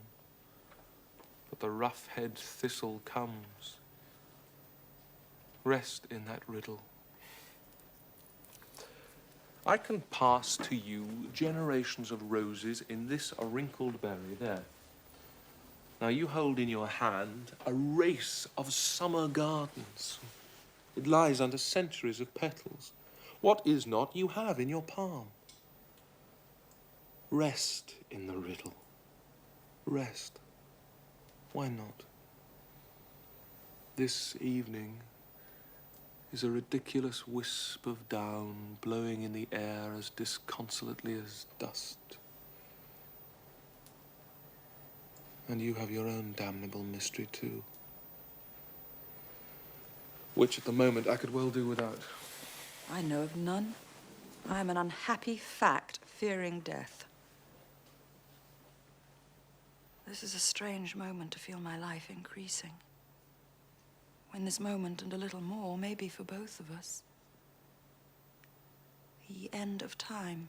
Speaker 1: but the rough-head thistle comes. Rest in that riddle. I can pass to you generations of roses in this wrinkled berry there. Now you hold in your hand a race of summer gardens. It lies under centuries of petals. What is not you have in your palm. Rest in the riddle. Rest. Why not? This evening is a ridiculous wisp of down blowing in the air as disconsolately as dust. And you have your own damnable mystery too, which at the moment I could well do without.
Speaker 8: I know of none. I am an unhappy fact fearing death. This is a strange moment to feel my life increasing. When this moment and a little more may be for both of us. The end of time.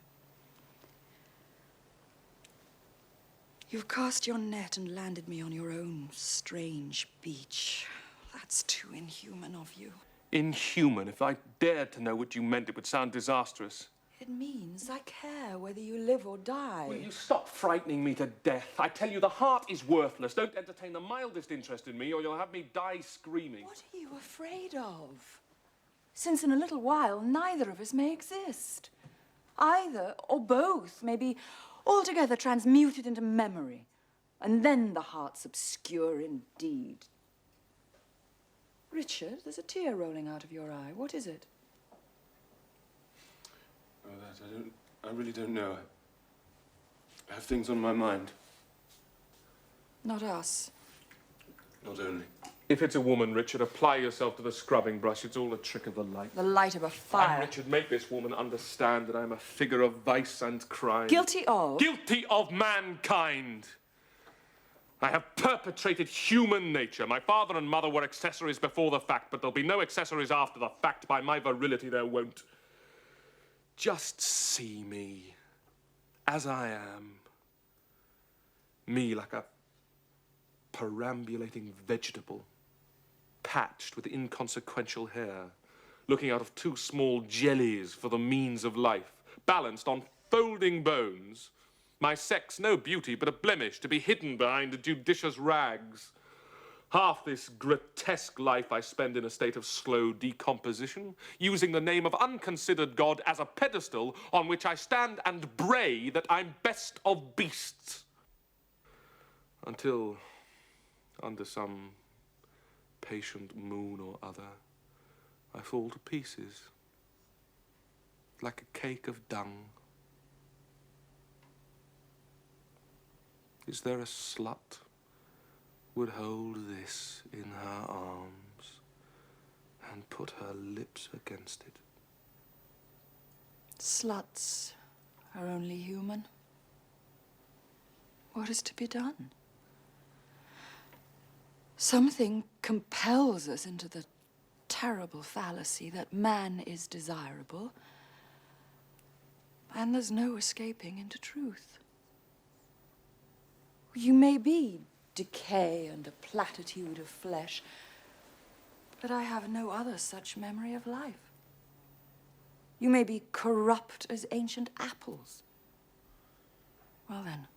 Speaker 8: You've cast your net and landed me on your own strange beach. That's too inhuman of you.
Speaker 1: Inhuman? If I dared to know what you meant, it would sound disastrous.
Speaker 8: It means I care whether you live or die.
Speaker 1: Will you stop frightening me to death? I tell you, the heart is worthless. Don't entertain the mildest interest in me, or you'll have me die screaming.
Speaker 8: What are you afraid of? since in a little while neither of us may exist. Either or both may be altogether transmuted into memory, and then the heart's obscure indeed. Richard, there's a tear rolling out of your eye. What is it?
Speaker 2: Oh, I really don't know. I have things on my mind.
Speaker 8: Not us.
Speaker 2: Not only.
Speaker 1: If it's a woman, Richard, apply yourself to the scrubbing brush. It's all a trick of the light.
Speaker 8: The light of a fire.
Speaker 1: And Richard, make this woman understand that I'm a figure of vice and crime.
Speaker 8: Guilty of?
Speaker 1: Guilty of mankind. I have perpetrated human nature. My father and mother were accessories before the fact, but there'll be no accessories after the fact. By my virility, there won't. Just see me as I am. Me like a perambulating vegetable, patched with inconsequential hair, looking out of two small jellies for the means of life, balanced on folding bones. My sex no beauty, but a blemish to be hidden behind a judicious rags. Half this grotesque life I spend in a state of slow decomposition, using the name of unconsidered God as a pedestal on which I stand and bray that I'm best of beasts. Until, under some patient moon or other, I fall to pieces, like a cake of dung. Is there a slut would hold this in her arms and put her lips against it?
Speaker 8: Sluts are only human. What is to be done? Something compels us into the terrible fallacy that man is desirable, and there's no escaping into truth. You may be decay and a platitude of flesh, but I have no other such memory of life. You may be corrupt as ancient apples. Well then,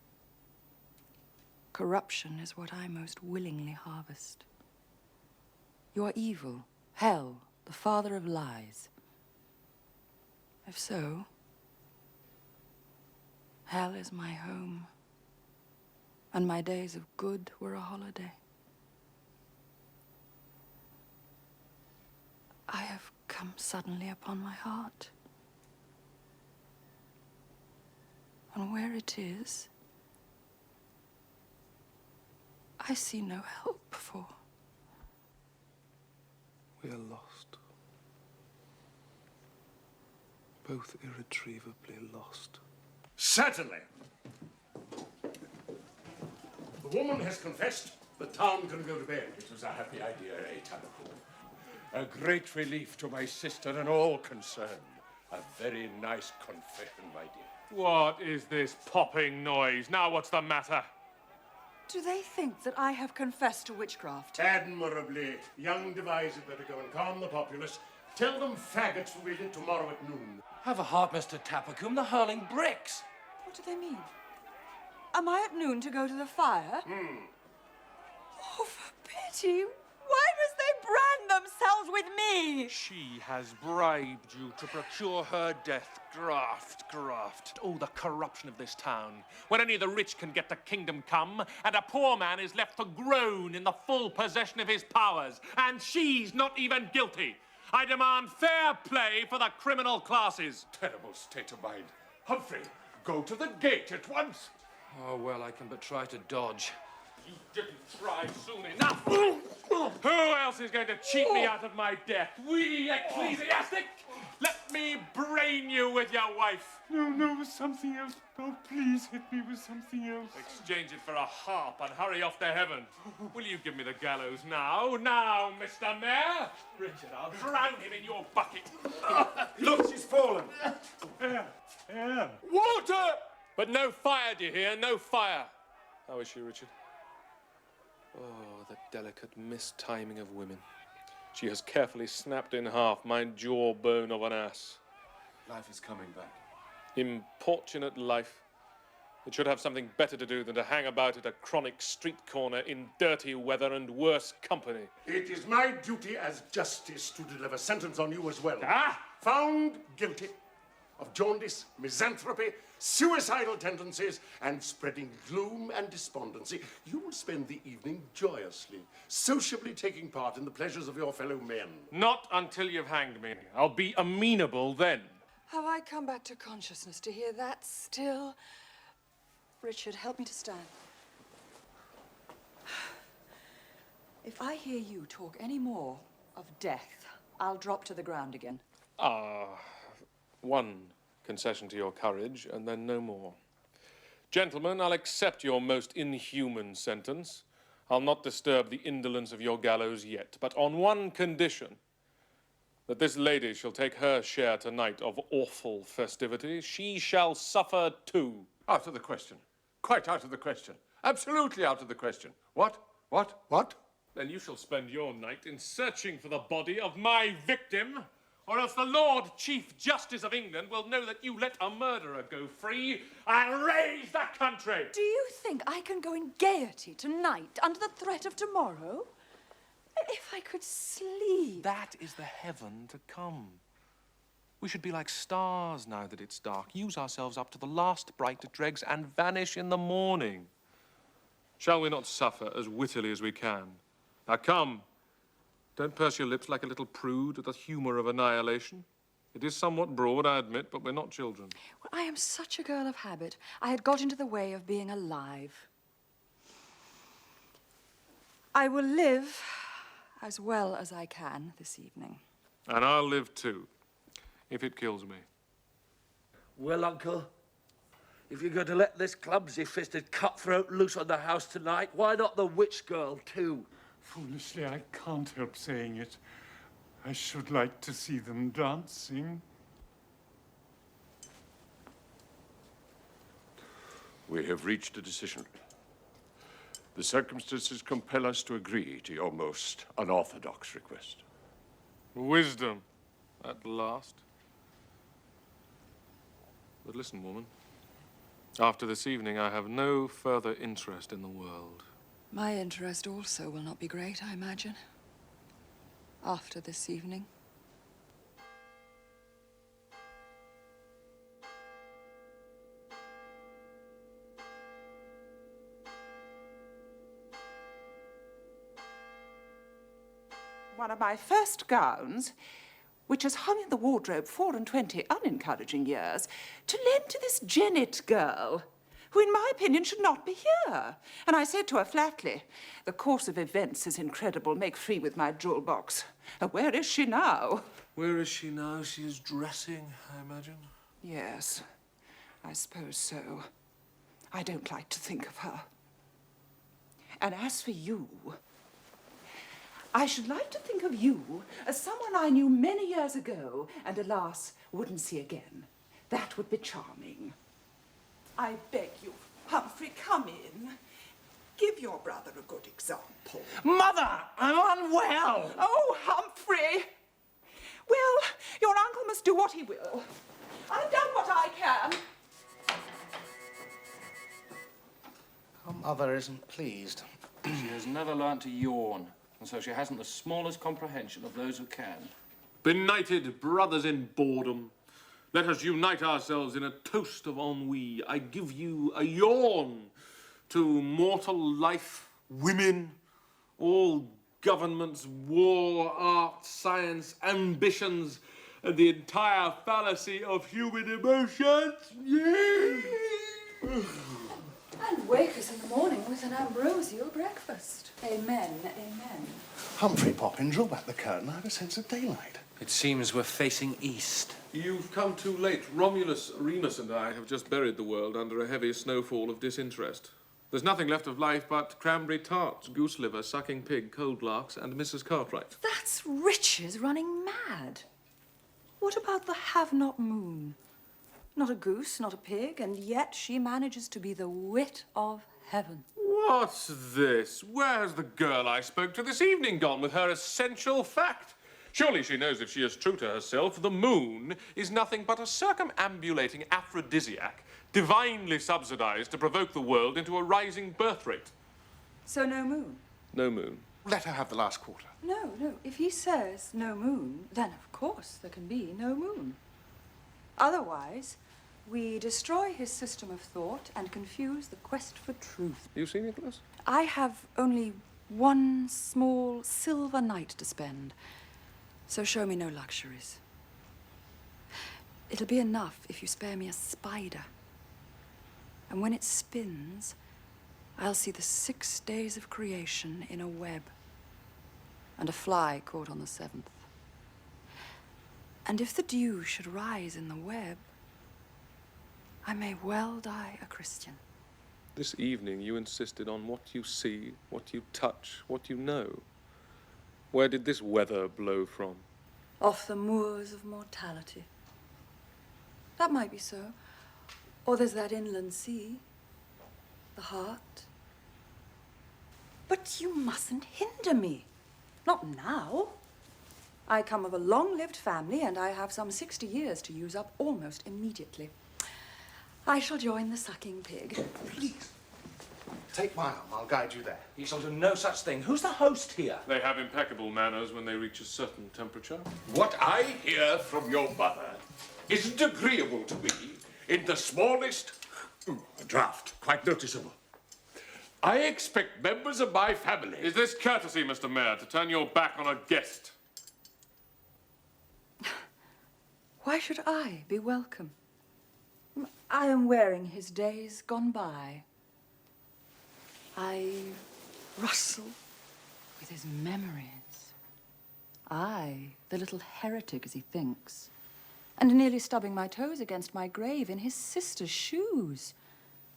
Speaker 8: corruption is what I most willingly harvest. You are evil, hell, the father of lies. If so, hell is my home, and my days of good were a holiday. I have come suddenly upon my heart. And where it is, I see no help for.
Speaker 1: We are lost. Both irretrievably lost.
Speaker 10: Certainly. The woman has confessed. The town can go to bed.
Speaker 7: It was a happy idea, eh, Tanaku? A great relief to my sister and all concerned. A very nice confession, my dear.
Speaker 1: What is this popping noise? Now what's the matter?
Speaker 8: Do they think that I have confessed to witchcraft?
Speaker 10: Admirably. Young Devize had better go and calm the populace. Tell them faggots will be lit tomorrow at noon.
Speaker 6: Have a heart, Mr. Tappercombe. They're hurling bricks.
Speaker 8: What do they mean? Am I at noon to go to the fire? Oh, for pity. Why must they brand themselves with me?
Speaker 1: She has bribed you to procure her death. Graft, graft. Oh, the corruption of this town. When only the rich can get the kingdom come, and a poor man is left to groan in the full possession of his powers. And she's not even guilty. I demand fair play for the criminal classes.
Speaker 7: Terrible state of mind. Humphrey, go to the gate at once.
Speaker 6: Oh, well, I can but try to dodge.
Speaker 1: You didn't try soon enough. Who else is going to cheat me out of my death? We ecclesiastic? Let me brain you with your wife.
Speaker 9: No, something else. Oh, please hit me with something else.
Speaker 1: Exchange it for a harp and hurry off to heaven. Will you give me the gallows now? Now, Mr. Mayor? Richard, I'll drown him in your bucket.
Speaker 2: Look, she's fallen.
Speaker 9: Yeah.
Speaker 1: Water! But no fire, do you hear? No fire. How is she, Richard? Oh, the delicate mistiming of women. She has carefully snapped in half my jawbone of an ass.
Speaker 2: Life is coming back.
Speaker 1: Importunate life. It should have something better to do than to hang about at a chronic street corner in dirty weather and worse company.
Speaker 10: It is my duty as justice to deliver sentence on you as well.
Speaker 1: Ah!
Speaker 10: Found guilty of jaundice, misanthropy, suicidal tendencies, and spreading gloom and despondency, you will spend the evening joyously, sociably taking part in the pleasures of your fellow men.
Speaker 1: Not until you've hanged me. I'll be amenable then.
Speaker 8: Have I come back to consciousness to hear that still? Richard, help me to stand. If I hear you talk any more of death, I'll drop to the ground again.
Speaker 1: One concession to your courage, and then no more. Gentlemen, I'll accept your most inhuman sentence. I'll not disturb the indolence of your gallows yet, but on one condition: that this lady shall take her share tonight of awful festivity. She shall suffer too.
Speaker 7: Out of the question. Quite out of the question. Absolutely out of the question. What? What? What?
Speaker 1: Then you shall spend your night in searching for the body of my victim, or else the Lord Chief Justice of England will know that you let a murderer go free and raise the country.
Speaker 8: Do you think I can go in gaiety tonight under the threat of tomorrow? If I could sleep.
Speaker 1: That is the heaven to come. We should be like stars now that it's dark. Use ourselves up to the last bright dregs and vanish in the morning. Shall we not suffer as wittily as we can? Now come. Don't purse your lips like a little prude at the humour of annihilation. It is somewhat broad, I admit, but we're not children.
Speaker 8: Well, I am such a girl of habit. I had got into the way of being alive. I will live as well as I can this evening.
Speaker 1: And I'll live too, if it kills me.
Speaker 6: Well, Uncle, if you're going to let this clumsy-fisted cutthroat loose on the house tonight, why not the witch girl, too?
Speaker 9: Foolishly, I can't help saying it. I should like to see them dancing.
Speaker 7: We have reached a decision. The circumstances compel us to agree to your most unorthodox request.
Speaker 1: Wisdom, at last. But listen, woman. After this evening, I have no further interest in the world.
Speaker 8: My interest also will not be great, I imagine, after this evening.
Speaker 5: One of my first gowns, which has hung in the wardrobe 24 unencouraging years, to lend to this Jennet girl, who, in my opinion, should not be here. And I said to her flatly, the course of events is incredible. Make free with my jewel box. And where is she now?
Speaker 1: Where is she now? She is dressing, I imagine.
Speaker 5: Yes, I suppose so. I don't like to think of her. And as for you, I should like to think of you as someone I knew many years ago and, alas, wouldn't see again. That would be charming. I beg you, Humphrey, come in. Give your brother a good example.
Speaker 6: Mother, I'm unwell.
Speaker 5: Oh, Humphrey. Well, your uncle must do what he will. I've done what I can.
Speaker 4: Our mother isn't pleased.
Speaker 6: She has never learnt to yawn, and so she hasn't the smallest comprehension of those who can.
Speaker 1: Benighted brothers in boredom, let us unite ourselves in a toast of ennui. I give you a yawn to mortal life, women, all governments, war, art, science, ambitions, and the entire fallacy of human emotions.
Speaker 8: And wake us in the morning with an ambrosial breakfast. Amen, amen.
Speaker 4: Humphrey, Poppin, draw back the curtain. I have a sense of daylight.
Speaker 6: It seems we're facing east.
Speaker 1: You've come too late. Romulus, Remus, and I have just buried the world under a heavy snowfall of disinterest. There's nothing left of life but cranberry tarts, goose liver, sucking pig, cold larks, and Mrs. Cartwright.
Speaker 8: That's Rich's running mad. What about the have-not moon? Not a goose, not a pig, and yet she manages to be the wit of heaven.
Speaker 1: What's this? Where's the girl I spoke to this evening gone with her essential fact? Surely she knows if she is true to herself, the moon is nothing but a circumambulating aphrodisiac, divinely subsidized to provoke the world into a rising birth rate.
Speaker 8: So no moon?
Speaker 1: No moon.
Speaker 4: Let her have the last quarter.
Speaker 8: No, no. If he says no moon, then of course there can be no moon. Otherwise, we destroy his system of thought and confuse the quest for truth.
Speaker 1: You see, Nicholas?
Speaker 8: I have only one small silver night to spend, so show me no luxuries. It'll be enough if you spare me a spider. And when it spins, I'll see the 6 days of creation in a web, and a fly caught on the 7th. And if the dew should rise in the web, I may well die a Christian.
Speaker 1: This evening you insisted on what you see, what you touch, what you know. Where did this weather blow from?
Speaker 8: Off the moors of mortality. That might be so. Or there's that inland sea, the heart. But you mustn't hinder me. Not now. I come of a long-lived family, and I have some 60 years to use up almost immediately. I shall join the sucking pig.
Speaker 4: Please, take my arm. I'll guide you there.
Speaker 6: You shall do no such thing. Who's the host here?
Speaker 1: They have impeccable manners when they reach a certain temperature.
Speaker 7: What I hear from your mother isn't agreeable to me in the smallest draught, quite noticeable. I expect members of my family...
Speaker 1: Is this courtesy, Mr. Mayor, to turn your back on a guest?
Speaker 8: Why should I be welcome? I am wearing his days gone by. I rustle with his memories. I, the little heretic as he thinks, and nearly stubbing my toes against my grave in his sister's shoes,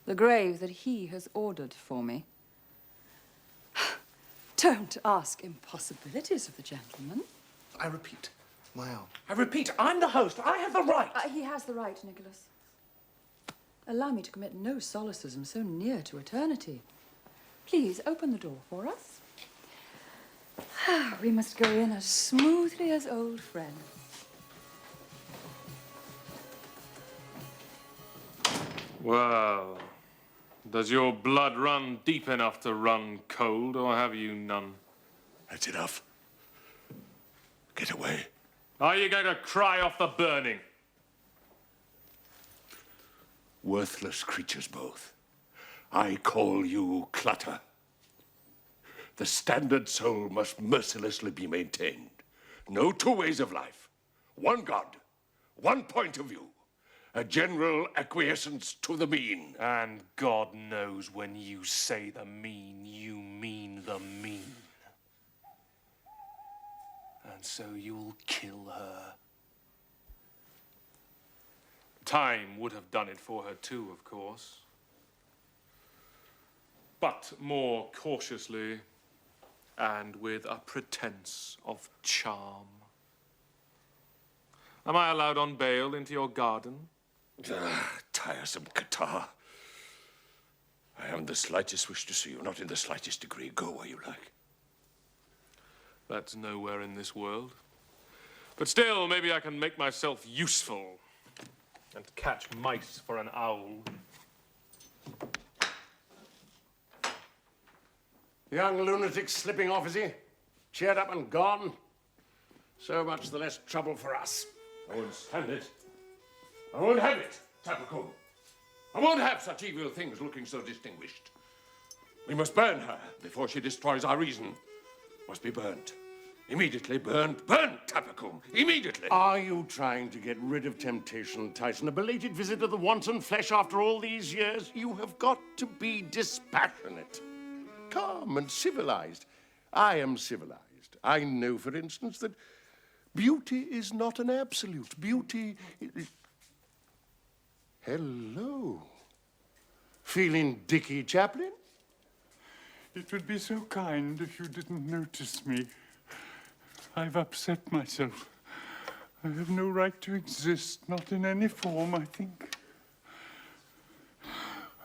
Speaker 8: the grave that he has ordered for me. Don't ask impossibilities of the gentleman.
Speaker 4: I repeat, my arm.
Speaker 6: I repeat, I'm the host. I have the right.
Speaker 8: He has the right, Nicholas. Allow me to commit no solecism so near to eternity. Please, open the door for us. We must go in as smoothly as old friends.
Speaker 1: Well, does your blood run deep enough to run cold, or have you none?
Speaker 7: That's enough. Get away.
Speaker 1: Are you going to cry off the burning?
Speaker 7: Worthless creatures both. I call you clutter. The standard soul must mercilessly be maintained. No two ways of life. One God, one point of view. A general acquiescence to the mean.
Speaker 1: And God knows when you say the mean, you mean the mean. And so you'll kill her. Time would have done it for her too, of course. But more cautiously and with a pretense of charm. Am I allowed on bail into your garden?
Speaker 7: Tiresome catarrh. I haven't the slightest wish to see you, not in the slightest degree. Go where you like.
Speaker 1: That's nowhere in this world. But still, maybe I can make myself useful and catch mice for an owl.
Speaker 10: Young lunatic slipping off, is he? Cheered up and gone? So much the less trouble for us.
Speaker 7: I won't stand it. I won't have it, Tapacum. I won't have such evil things looking so distinguished. We must burn her before she destroys our reason. Must be burnt. Immediately burned. Burn, Tapacum. Immediately.
Speaker 10: Are you trying to get rid of temptation, Tyson? A belated visit of the wanton flesh after all these years? You have got to be dispassionate. Calm and civilized. I am civilized. I know, for instance, that beauty is not an absolute. Beauty is... Hello. Feeling dicky, Chaplain?
Speaker 9: It would be so kind if you didn't notice me. I've upset myself. I have no right to exist, not in any form, I think.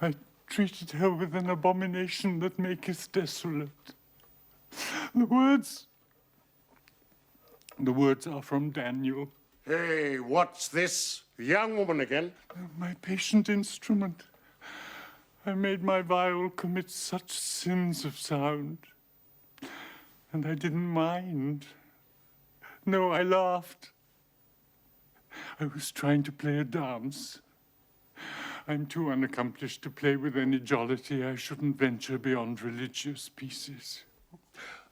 Speaker 9: I treated her with an abomination that maketh desolate. The words The words are from Daniel.
Speaker 10: Hey, what's this? The young woman again?
Speaker 9: My patient instrument. I made my viol commit such sins of sound. And I didn't mind. No, I laughed. I was trying to play a dance. I'm too unaccomplished to play with any jollity. I shouldn't venture beyond religious pieces.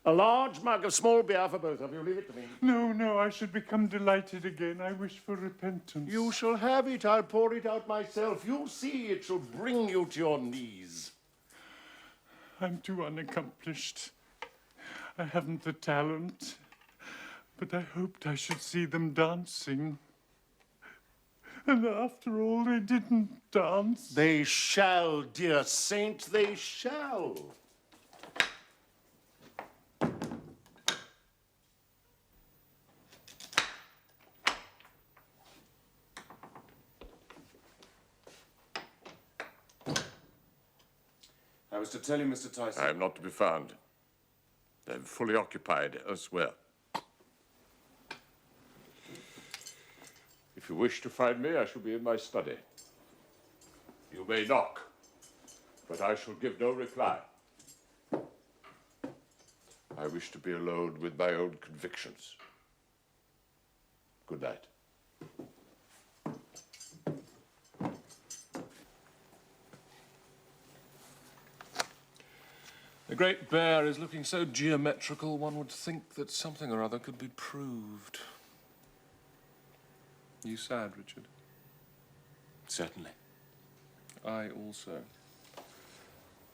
Speaker 10: A large mug of small beer for both of you. Leave it to me.
Speaker 9: No, no, I should become delighted again. I wish for repentance.
Speaker 10: You shall have it. I'll pour it out myself. You'll see it shall bring you to your knees.
Speaker 9: I'm too unaccomplished. I haven't the talent. But I hoped I should see them dancing. And after all, they didn't dance.
Speaker 10: They shall, dear saint, they shall.
Speaker 2: I was to tell you, Mr. Tyson.
Speaker 7: I am not to be found. I'm fully occupied elsewhere. If you wish to find me, I shall be in my study. You may knock, but I shall give no reply. I wish to be alone with my own convictions. Good night.
Speaker 1: The Great Bear is looking so geometrical, one would think that something or other could be proved. You sad, Richard?
Speaker 2: Certainly.
Speaker 1: I also.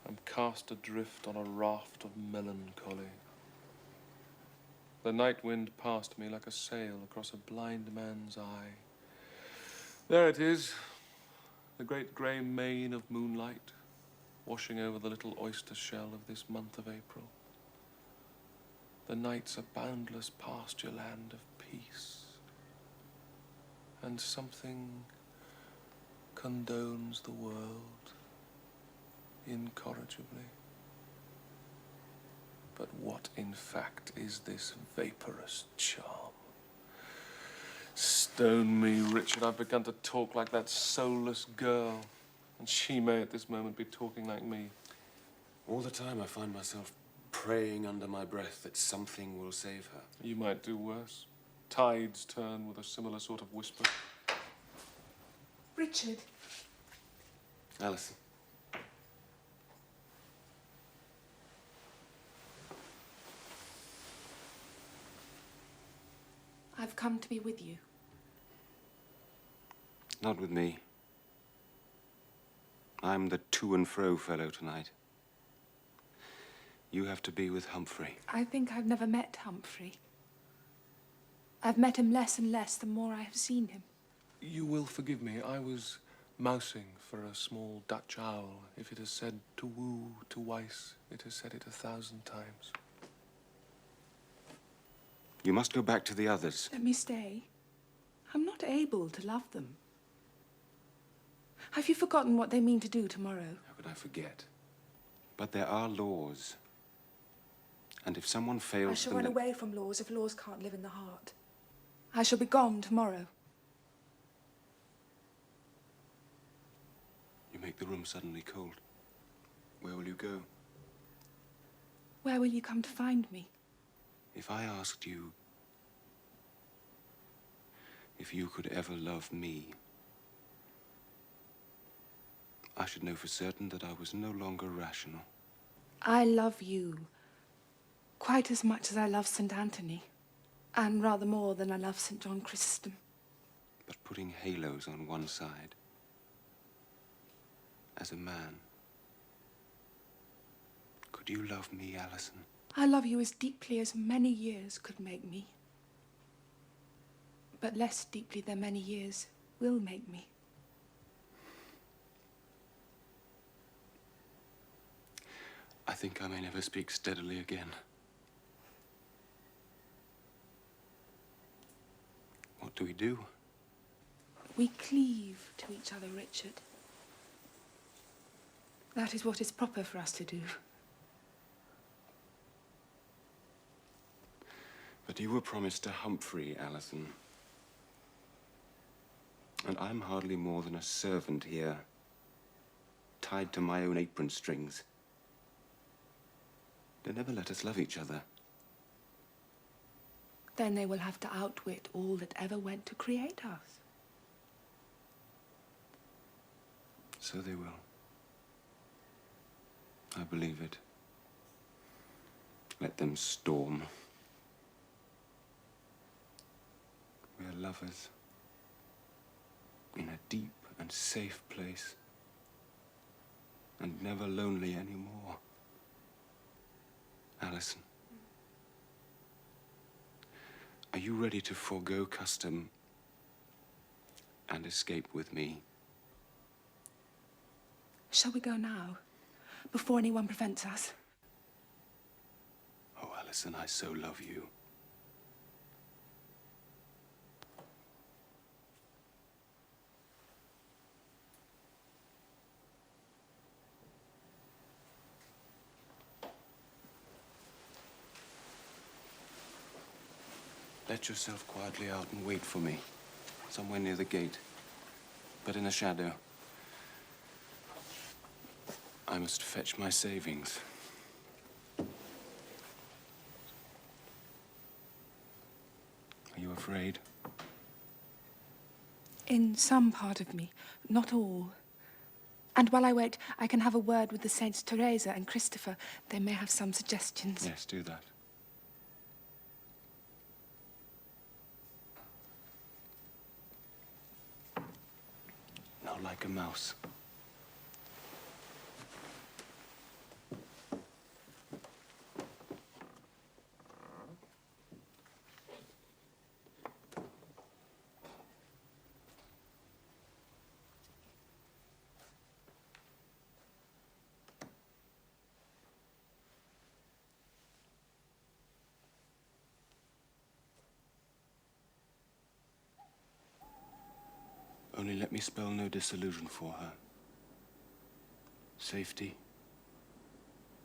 Speaker 1: I'm cast adrift on a raft of melancholy. The night wind passed me like a sail across a blind man's eye. There it is, the great grey mane of moonlight, washing over the little oyster shell of this month of April. The night's a boundless pasture land of peace. And something condones the world incorrigibly. But what, in fact, is this vaporous charm? Stone me, Richard, I've begun to talk like that soulless girl. And she may at this moment be talking like me.
Speaker 2: All the time I find myself praying under my breath that something will save her.
Speaker 1: You might do worse. Tides turn with a similar sort of whisper.
Speaker 3: Richard.
Speaker 2: Alison.
Speaker 3: I've come to be with you.
Speaker 2: Not with me. I'm the to and fro fellow tonight. You have to be with Humphrey.
Speaker 3: I think I've never met Humphrey. I've met him less and less the more I have seen him.
Speaker 1: You will forgive me. I was mousing for a small Dutch owl. If it has said to woo, to weiss, it has said it 1,000 times.
Speaker 2: You must go back to the others.
Speaker 3: Let me stay. I'm not able to love them. Have you forgotten what they mean to do tomorrow?
Speaker 2: How could I forget? But there are laws. And if someone fails
Speaker 3: I shall
Speaker 2: them,
Speaker 3: run away from laws if laws can't live in the heart. I shall be gone tomorrow.
Speaker 2: You make the room suddenly cold. Where will you go?
Speaker 3: Where will you come to find me?
Speaker 2: If I asked you if you could ever love me, I should know for certain that I was no longer rational.
Speaker 3: I love you quite as much as I love St. Anthony, and rather more than I love St. John Chrysostom.
Speaker 2: But putting halos on one side, as a man, could you love me, Alison?
Speaker 3: I love you as deeply as many years could make me, but less deeply than many years will make me.
Speaker 2: I think I may never speak steadily again. What do we do?
Speaker 3: We cleave to each other, Richard. That is what is proper for us to do.
Speaker 2: But you were promised to Humphrey, Alison. And I'm hardly more than a servant here, tied to my own apron strings. They never let us love each other.
Speaker 3: Then they will have to outwit all that ever went to create us.
Speaker 2: So they will. I believe it. Let them storm. We are lovers. In a deep and safe place. And never lonely anymore. Alison. Are you ready to forego custom and escape with me?
Speaker 3: Shall we go now, before anyone prevents us?
Speaker 2: Oh, Alison, I so love you. Let yourself quietly out and wait for me. Somewhere near the gate. But in the shadow. I must fetch my savings. Are you afraid?
Speaker 3: In some part of me, not all. And while I wait, I can have a word with the Saints Teresa and Christopher. They may have some suggestions.
Speaker 2: Yes, do that. Now, like a mouse. Only let me spell no disillusion for her. Safety,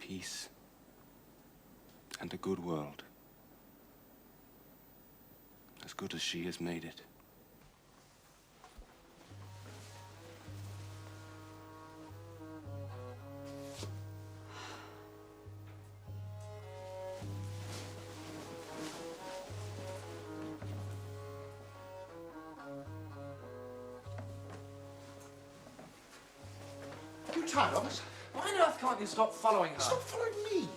Speaker 2: peace, and a good world. As good as she has made it.
Speaker 4: You tired of us?
Speaker 6: Why on earth can't you stop following her?
Speaker 4: Stop following me.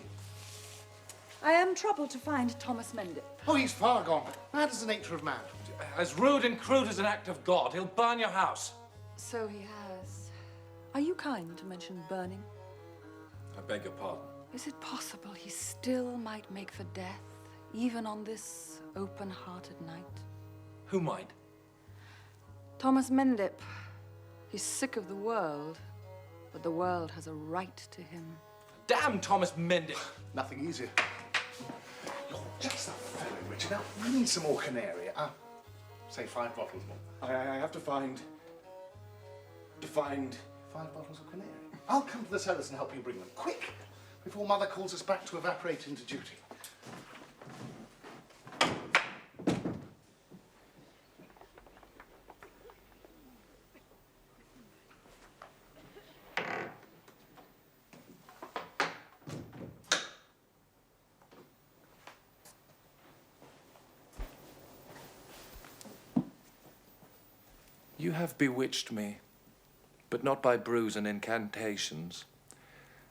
Speaker 8: I am troubled to find Thomas Mendip.
Speaker 4: Oh, he's far gone. Mad is the nature of man.
Speaker 6: As rude and crude as an act of God, he'll burn your house.
Speaker 8: So he has. Are you kind to mention burning?
Speaker 6: I beg your pardon.
Speaker 8: Is it possible he still might make for death, even on this open-hearted night?
Speaker 6: Who might?
Speaker 8: Thomas Mendip. He's sick of the world, but the world has a right to him.
Speaker 6: Damn Thomas Mendip!
Speaker 4: Nothing easier. You're just a fellow, Richard. Now, we need some more canary. Say 5 bottles more.
Speaker 2: I have to find
Speaker 4: 5 bottles of canary. I'll come to the cellars and help you bring them. Quick! Before Mother calls us back to evaporate into duty.
Speaker 6: You have bewitched me, but not by brews and incantations.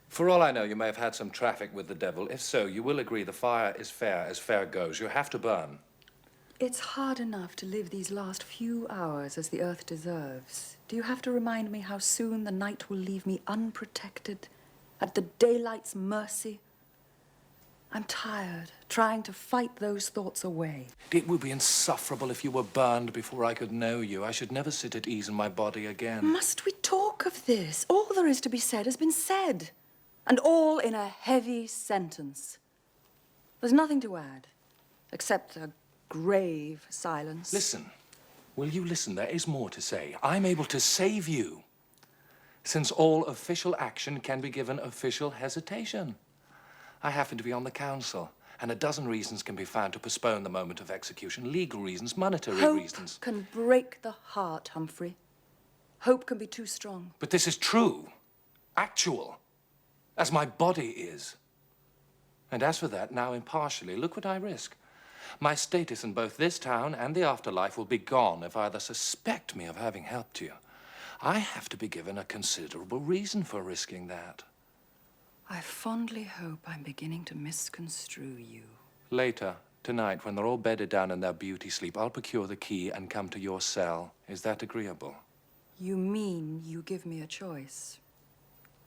Speaker 6: For all I know, you may have had some traffic with the devil. If so, you will agree the fire is fair as fair goes. You have to burn.
Speaker 8: It's hard enough to live these last few hours as the earth deserves. Do you have to remind me how soon the night will leave me unprotected, at the daylight's mercy? I'm tired, trying to fight those thoughts away.
Speaker 6: It would be insufferable if you were burned before I could know you. I should never sit at ease in my body again.
Speaker 8: Must we talk of this? All there is to be said has been said, and all in a heavy sentence. There's nothing to add, except a grave silence.
Speaker 6: Listen. Will you listen? There is more to say. I'm able to save you, since all official action can be given official hesitation. I happen to be on the council, And a dozen reasons can be found to postpone the moment of execution. Legal reasons, monetary
Speaker 8: Hope
Speaker 6: reasons.
Speaker 8: can break the heart, Humphrey. Hope can be too strong.
Speaker 6: But this is true. Actual. As my body is. And as for that, now impartially, look what I risk. My status in both this town and the afterlife will be gone if either suspect me of having helped you. I have to be given a considerable reason for risking that.
Speaker 8: I fondly hope I'm beginning to misconstrue you.
Speaker 6: Later, tonight, when they're all bedded down in their beauty sleep, I'll procure the key and come to your cell. Is that agreeable?
Speaker 8: You mean you give me a choice?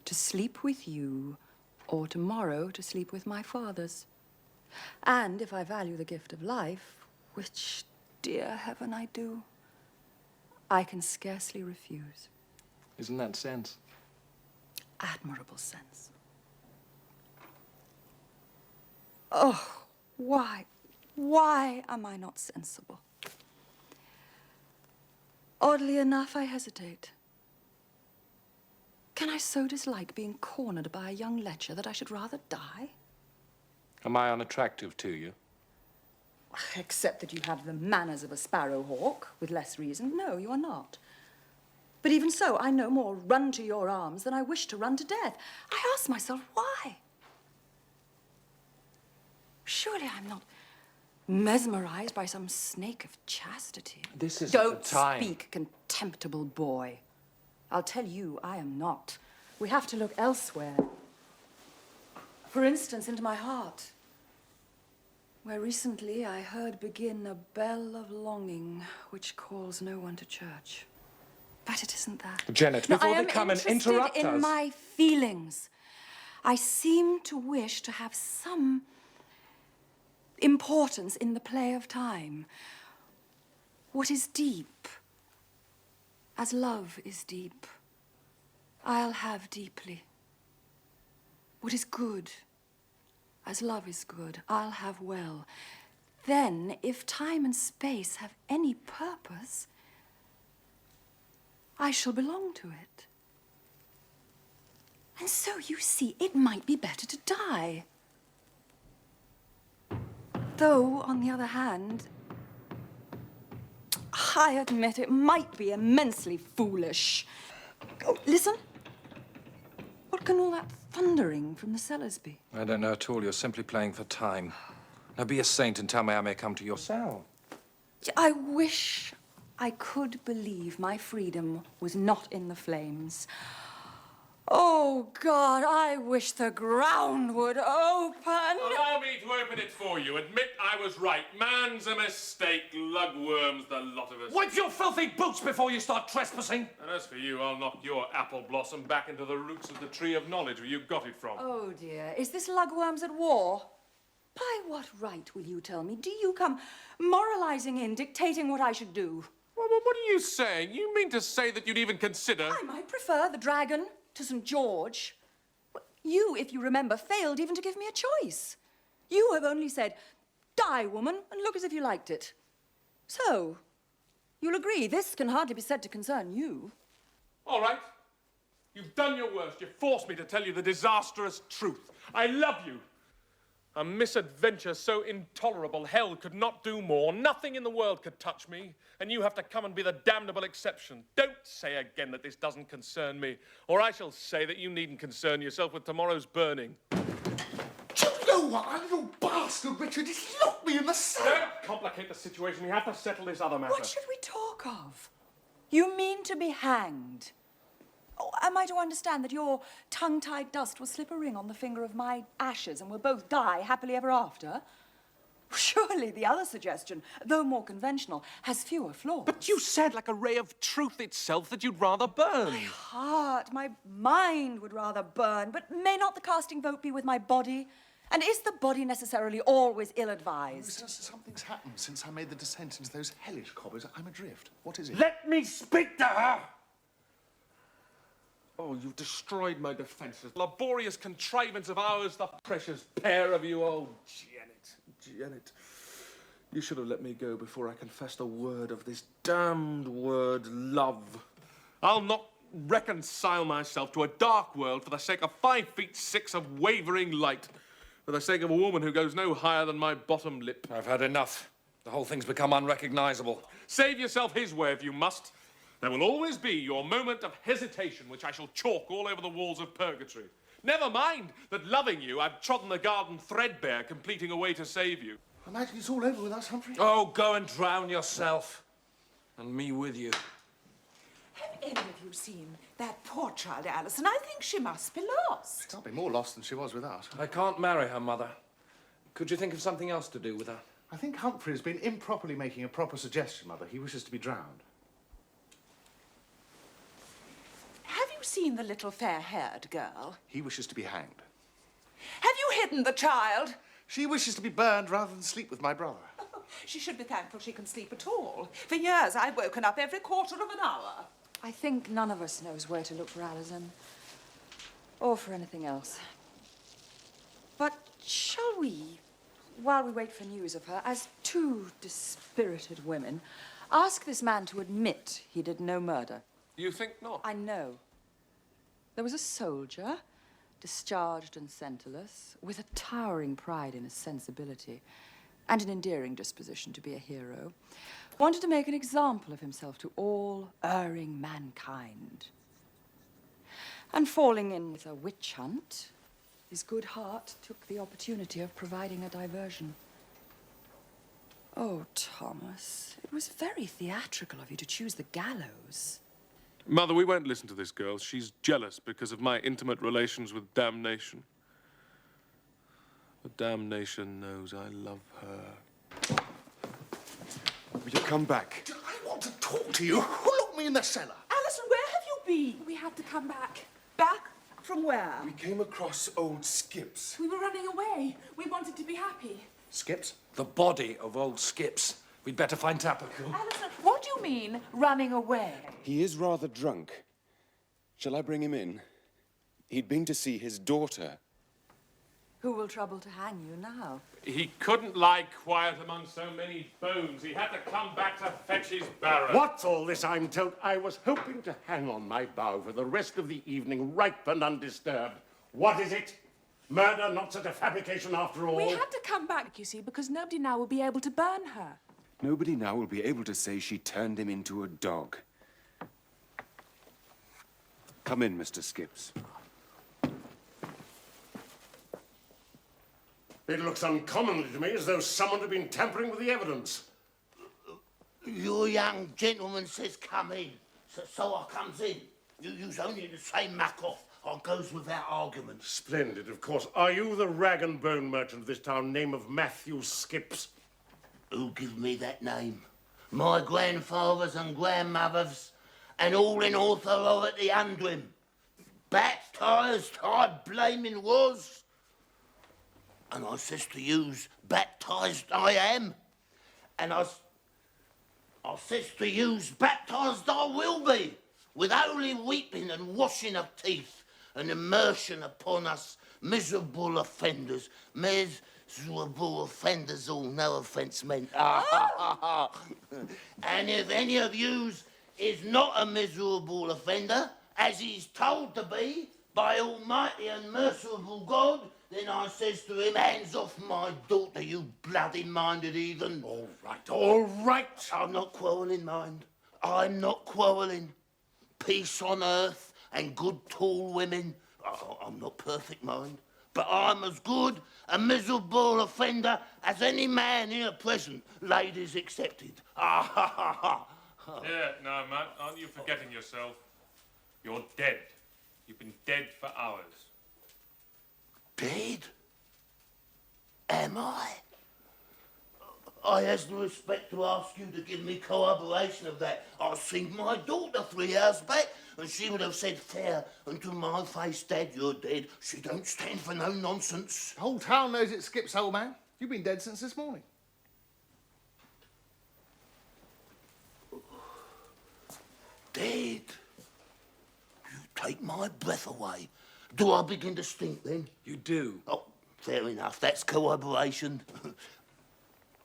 Speaker 8: To sleep with you, or tomorrow to sleep with my fathers? And if I value the gift of life, which, dear heaven, I do, I can scarcely refuse.
Speaker 6: Isn't that sense?
Speaker 8: Admirable sense. Oh, why am I not sensible? Oddly enough, I hesitate. Can I so dislike being cornered by a young lecher that I should rather die?
Speaker 6: Am I unattractive to you?
Speaker 8: Except that you have the manners of a sparrowhawk, with less reason. No, you are not. But even so, I no more run to your arms than I wish to run to death. I ask myself, why? Surely I'm not mesmerized by some snake of chastity.
Speaker 6: This is
Speaker 8: Don't
Speaker 6: the time.
Speaker 8: speak, contemptible boy. I'll tell you, I am not. We have to look elsewhere. For instance, into my heart, where recently I heard begin a bell of longing which calls no one to church. But it isn't that.
Speaker 6: Jennet, before they come and interrupt
Speaker 8: I am interested in my feelings. I seem to wish to have some importance in the play of time. What is deep, as love is deep, I'll have deeply. What is good, as love is good, I'll have well. Then, if time and space have any purpose, I shall belong to it. And so, you see, it might be better to die. Though, on the other hand, I admit it might be immensely foolish. Oh, listen. What can all that thundering from the cellars be?
Speaker 6: I don't know at all. You're simply playing for time. Now be a saint and tell me I may come to your cell.
Speaker 8: I wish I could believe my freedom was not in the flames. Oh, God, I wish the ground would open.
Speaker 1: Allow me to open it for you. Admit I was right. Man's a mistake. Lugworms, the lot of us.
Speaker 6: Wipe your filthy boots before you start trespassing.
Speaker 1: And as for you, I'll knock your apple blossom back into the roots of the tree of knowledge where you got it from.
Speaker 8: Oh, dear. Is this lugworms at war? By what right, will you tell me? Do you come moralizing in, dictating what I should do?
Speaker 1: Well, what are you saying? You mean to say that you'd even consider...
Speaker 8: I might prefer the dragon to St. George. You, if you remember, failed even to give me a choice. You have only said, die, woman, and look as if you liked it. So, you'll agree this can hardly be said to concern you.
Speaker 1: All right. You've done your worst. You've forced me to tell you the disastrous truth. I love you. A misadventure so intolerable hell could not do more. Nothing in the world could touch me, and you have to come and be the damnable exception. Don't say again that this doesn't concern me, or I shall say that you needn't concern yourself with tomorrow's burning.
Speaker 4: Do you know what? I'm your bastard, Richard. He's locked me in the cell.
Speaker 1: Don't complicate the situation. We have to settle this other matter.
Speaker 8: What should we talk of? You mean to be hanged? Oh, am I to understand that your tongue-tied dust will slip a ring on the finger of my ashes and we'll both die happily ever after? Surely the other suggestion, though more conventional, has fewer flaws.
Speaker 1: But you said, like a ray of truth itself, that you'd rather burn.
Speaker 8: My heart, my mind would rather burn, but may not the casting vote be with my body? And is the body necessarily always ill-advised?
Speaker 4: Something's happened since I made the descent into those hellish cobbers. I'm adrift. What is it?
Speaker 7: Let me speak to her!
Speaker 1: Oh, you've destroyed my defences. Laborious contrivance of ours, the precious pair of you. Oh, Jennet. You should have let me go before I confessed a word of this damned word, love. I'll not reconcile myself to a dark world for the sake of 5 feet 6 of wavering light. for the sake of a woman who goes no higher than my bottom lip.
Speaker 6: I've had enough. The whole thing's become unrecognisable.
Speaker 1: Save yourself his way if you must. There will always be your moment of hesitation, which I shall chalk all over the walls of purgatory. Never mind that, loving you, I've trodden the garden threadbare, completing a way to save you.
Speaker 4: Imagine it's all over with us, Humphrey.
Speaker 6: Oh, go and drown yourself. And me with you.
Speaker 5: Have any of you seen that poor child, Alison? I think she must be lost.
Speaker 4: Can't be more lost than she was without.
Speaker 6: I can't marry her, Mother. Could you think of something else to do with her?
Speaker 4: I think Humphrey has been improperly making a proper suggestion, Mother. He wishes to be drowned.
Speaker 5: Have you seen the little fair-haired girl?
Speaker 4: He wishes to be hanged.
Speaker 5: Have you hidden the child?
Speaker 4: She wishes to be burned rather than sleep with my brother.
Speaker 5: She should be thankful she can sleep at all. For years, I've woken up every quarter of an hour.
Speaker 8: I think none of us knows where to look for Alison. Or for anything else. But shall we, while we wait for news of her, as two dispirited women, ask this man to admit he did no murder?
Speaker 1: You think not?
Speaker 8: I know. There was a soldier, discharged and centreless, with a towering pride in his sensibility and an endearing disposition to be a hero, wanted to make an example of himself to all erring mankind. And falling in with a witch hunt, his good heart took the opportunity of providing a diversion. Oh, Thomas, it was very theatrical of you to choose the gallows.
Speaker 1: Mother, we won't listen to this girl. She's jealous because of my intimate relations with damnation. But damnation knows I love her.
Speaker 2: Will you come back?
Speaker 4: I want to talk to you. Who locked me in the cellar?
Speaker 5: Alison, where have you been?
Speaker 3: We had to come back.
Speaker 5: Back from where?
Speaker 2: We came across old Skips.
Speaker 3: We were running away. We wanted to be happy.
Speaker 4: Skips?
Speaker 6: The body of old Skips. We'd better find Tapaku.
Speaker 5: Alison, what do you mean, running away?
Speaker 2: He is rather drunk. Shall I bring him in? He'd been to see his daughter.
Speaker 8: Who will trouble to hang you now?
Speaker 1: He couldn't lie quiet among so many bones. He had to come back to fetch his barrow.
Speaker 10: What's all this I'm told? I was hoping to hang on my bough for the rest of the evening, ripe and undisturbed. What is it? Murder, not such a fabrication after all?
Speaker 3: We had to come back, you see, because nobody now will be able to burn her.
Speaker 2: Nobody now will be able to say she turned him into a dog. Come in, Mr. Skips.
Speaker 10: It looks uncommonly to me as though someone had been tampering with the evidence.
Speaker 11: Your young gentleman says come in, so I comes in. You's only the same muck off. I goes without argument.
Speaker 10: Splendid, of course. Are you the rag and bone merchant of this town, name of Matthew Skips?
Speaker 11: Who give me that name? My grandfathers and grandmothers, and all in authority under him. Baptised I blaming was. And I says to yous, baptised I am. And I says to yous, baptised I will be, with holy weeping and washing of teeth, and immersion upon us miserable offenders. Miserable offenders, all no offence meant. And if any of yous is not a miserable offender, as he's told to be by Almighty and merciful God, then I says to him, hands off my daughter, you bloody-minded heathen.
Speaker 10: All right, all right.
Speaker 11: I'm not quarrelling, mind. I'm not quarrelling. Peace on earth and good tall women. I'm not perfect, mind. But I'm as good a miserable offender as any man here present, ladies accepted.
Speaker 1: Yeah, no, man, aren't you forgetting yourself? You're dead. You've been dead for hours.
Speaker 11: Dead? Am I? I has the respect to ask you to give me corroboration of that. I seen my daughter 3 hours back, and she would have said fair and to my face, Dad, you're dead. She don't stand for no nonsense.
Speaker 4: The whole town knows it Skips, old man. You've been dead since this morning.
Speaker 11: Dead? You take my breath away. Do I begin to stink then?
Speaker 6: You do.
Speaker 11: Oh, fair enough. That's corroboration.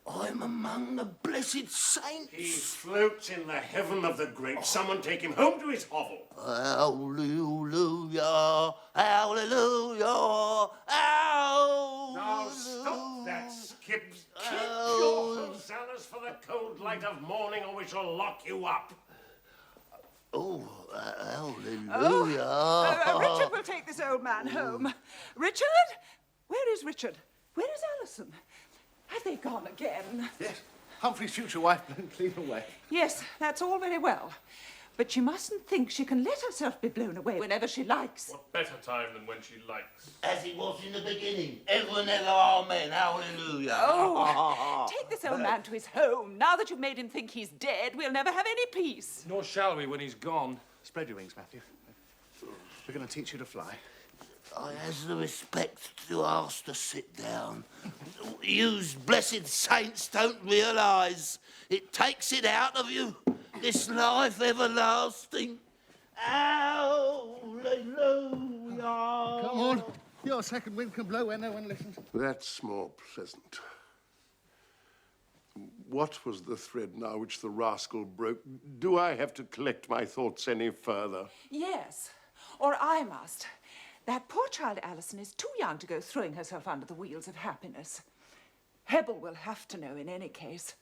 Speaker 11: I'm among the blessed saints.
Speaker 10: He floats in the heaven of the great. Someone take him home to his hovel.
Speaker 11: Hallelujah, hallelujah, ow.
Speaker 10: Now, rite of mourning or we shall lock you up.
Speaker 11: Oh, hallelujah.
Speaker 5: Richard will take this old man home. Richard? Where is Richard? Where is Alison? Have they gone again?
Speaker 4: Yes. Humphrey's future wife blown clean away.
Speaker 5: Yes, that's all very well. But she mustn't think she can let herself be blown away whenever she likes.
Speaker 1: What better time than when she likes?
Speaker 11: As it was in the beginning. Ever and ever, amen. Hallelujah.
Speaker 5: Oh, take this old man to his home. Now that you've made him think he's dead, we'll never have any peace.
Speaker 6: Nor shall we when he's gone.
Speaker 4: Spread your wings, Matthew. We're going to teach you to fly.
Speaker 11: I has the respect to ask to sit down. Yous blessed saints don't realise it takes it out of you. This life everlasting. Hallelujah.
Speaker 4: Come on. Your second wind can blow where no one listens.
Speaker 10: That's more pleasant. What was the thread now which the rascal broke? Do I have to collect my thoughts any further?
Speaker 5: Yes, or I must. That poor child Alison is too young to go throwing herself under the wheels of happiness. Hebel will have to know in any case.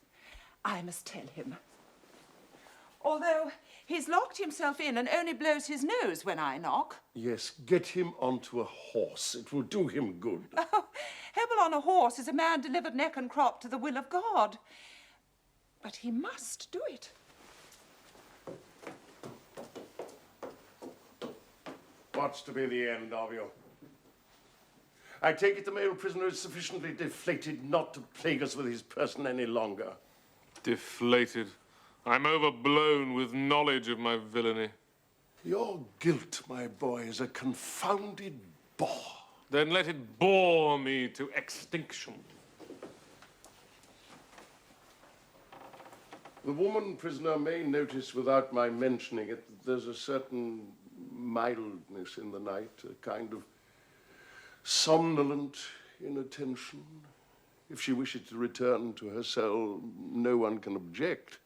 Speaker 5: I must tell him. Although he's locked himself in and only blows his nose when I knock.
Speaker 10: Yes, get him onto a horse. It will do him good.
Speaker 5: Oh, Hebel on a horse is a man delivered neck and crop to the will of God. But he must do it.
Speaker 10: What's to be the end of you? I take it the male prisoner is sufficiently deflated not to plague us with his person any longer.
Speaker 1: Deflated. I'm overblown with knowledge of my villainy.
Speaker 10: Your guilt, my boy, is a confounded bore.
Speaker 1: Then let it bore me to extinction.
Speaker 10: The woman prisoner may notice without my mentioning it that there's a certain mildness in the night, a kind of somnolent inattention. If she wishes to return to her cell, no one can object.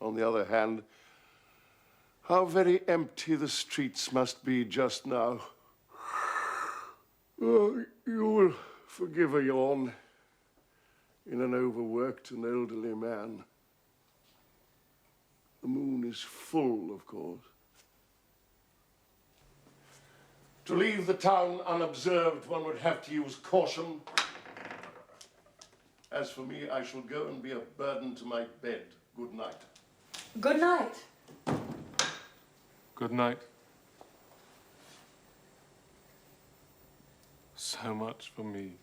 Speaker 10: On the other hand, how very empty the streets must be just now. Oh, you will forgive a yawn in an overworked and elderly man. The moon is full, of course. To leave the town unobserved, one would have to use caution. As for me, I shall go and be a burden to my bed. Good night.
Speaker 8: Good night.
Speaker 1: Good night. So much for me.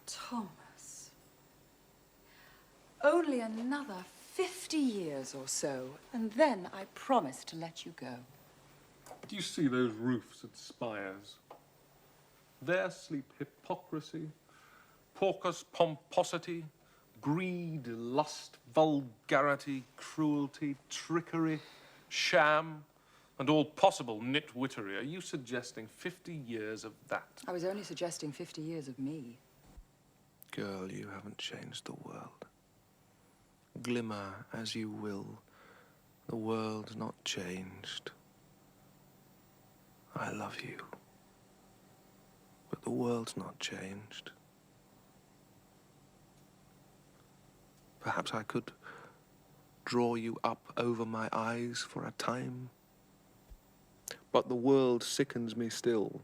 Speaker 8: Thomas. Only another 50 years or so, and then I promise to let you go.
Speaker 1: Do you see those roofs and spires? There sleep hypocrisy, porcus pomposity, greed, lust, vulgarity, cruelty, trickery, sham, and all possible nitwittery. Are you suggesting 50 years of that?
Speaker 8: I was only suggesting 50 years of me.
Speaker 6: Girl, you haven't changed the world. Glimmer as you will, the world's not changed. I love you, but the world's not changed. Perhaps I could draw you up over my eyes for a time, but the world sickens me still.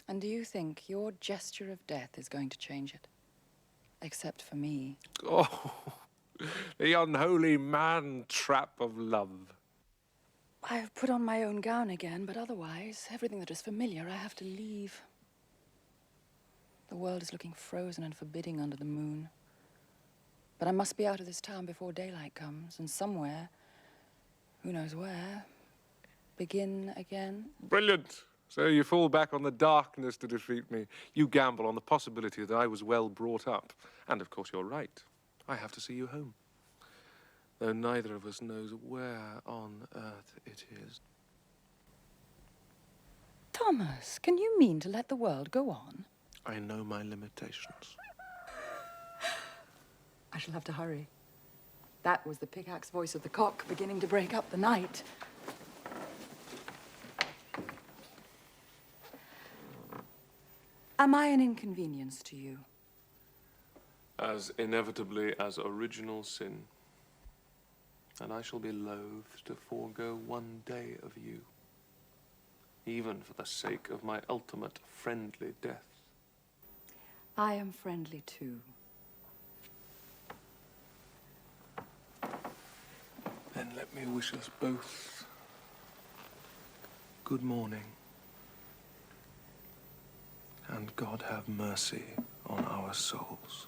Speaker 8: And do you think your gesture of death is going to change it? Except for me.
Speaker 6: Oh, the unholy man-trap of love.
Speaker 8: I have put on my own gown again, but otherwise, everything that is familiar I have to leave. The world is looking frozen and forbidding under the moon. But I must be out of this town before daylight comes, and somewhere, who knows where, begin again.
Speaker 1: Brilliant. So you fall back on the darkness to defeat me. You gamble on the possibility that I was well brought up. And of course you're right. I have to see you home. Though neither of us knows where on earth it is.
Speaker 8: Thomas, can you mean to let the world go on?
Speaker 6: I know my limitations.
Speaker 8: I shall have to hurry. That was the pickaxe voice of the cock beginning to break up the night. Am I an inconvenience to you?
Speaker 1: as inevitably as original sin. And I shall be loath to forego one day of you, even for the sake of my ultimate friendly death.
Speaker 8: I am friendly too.
Speaker 1: Then let me wish us both good morning, and God have mercy on our souls.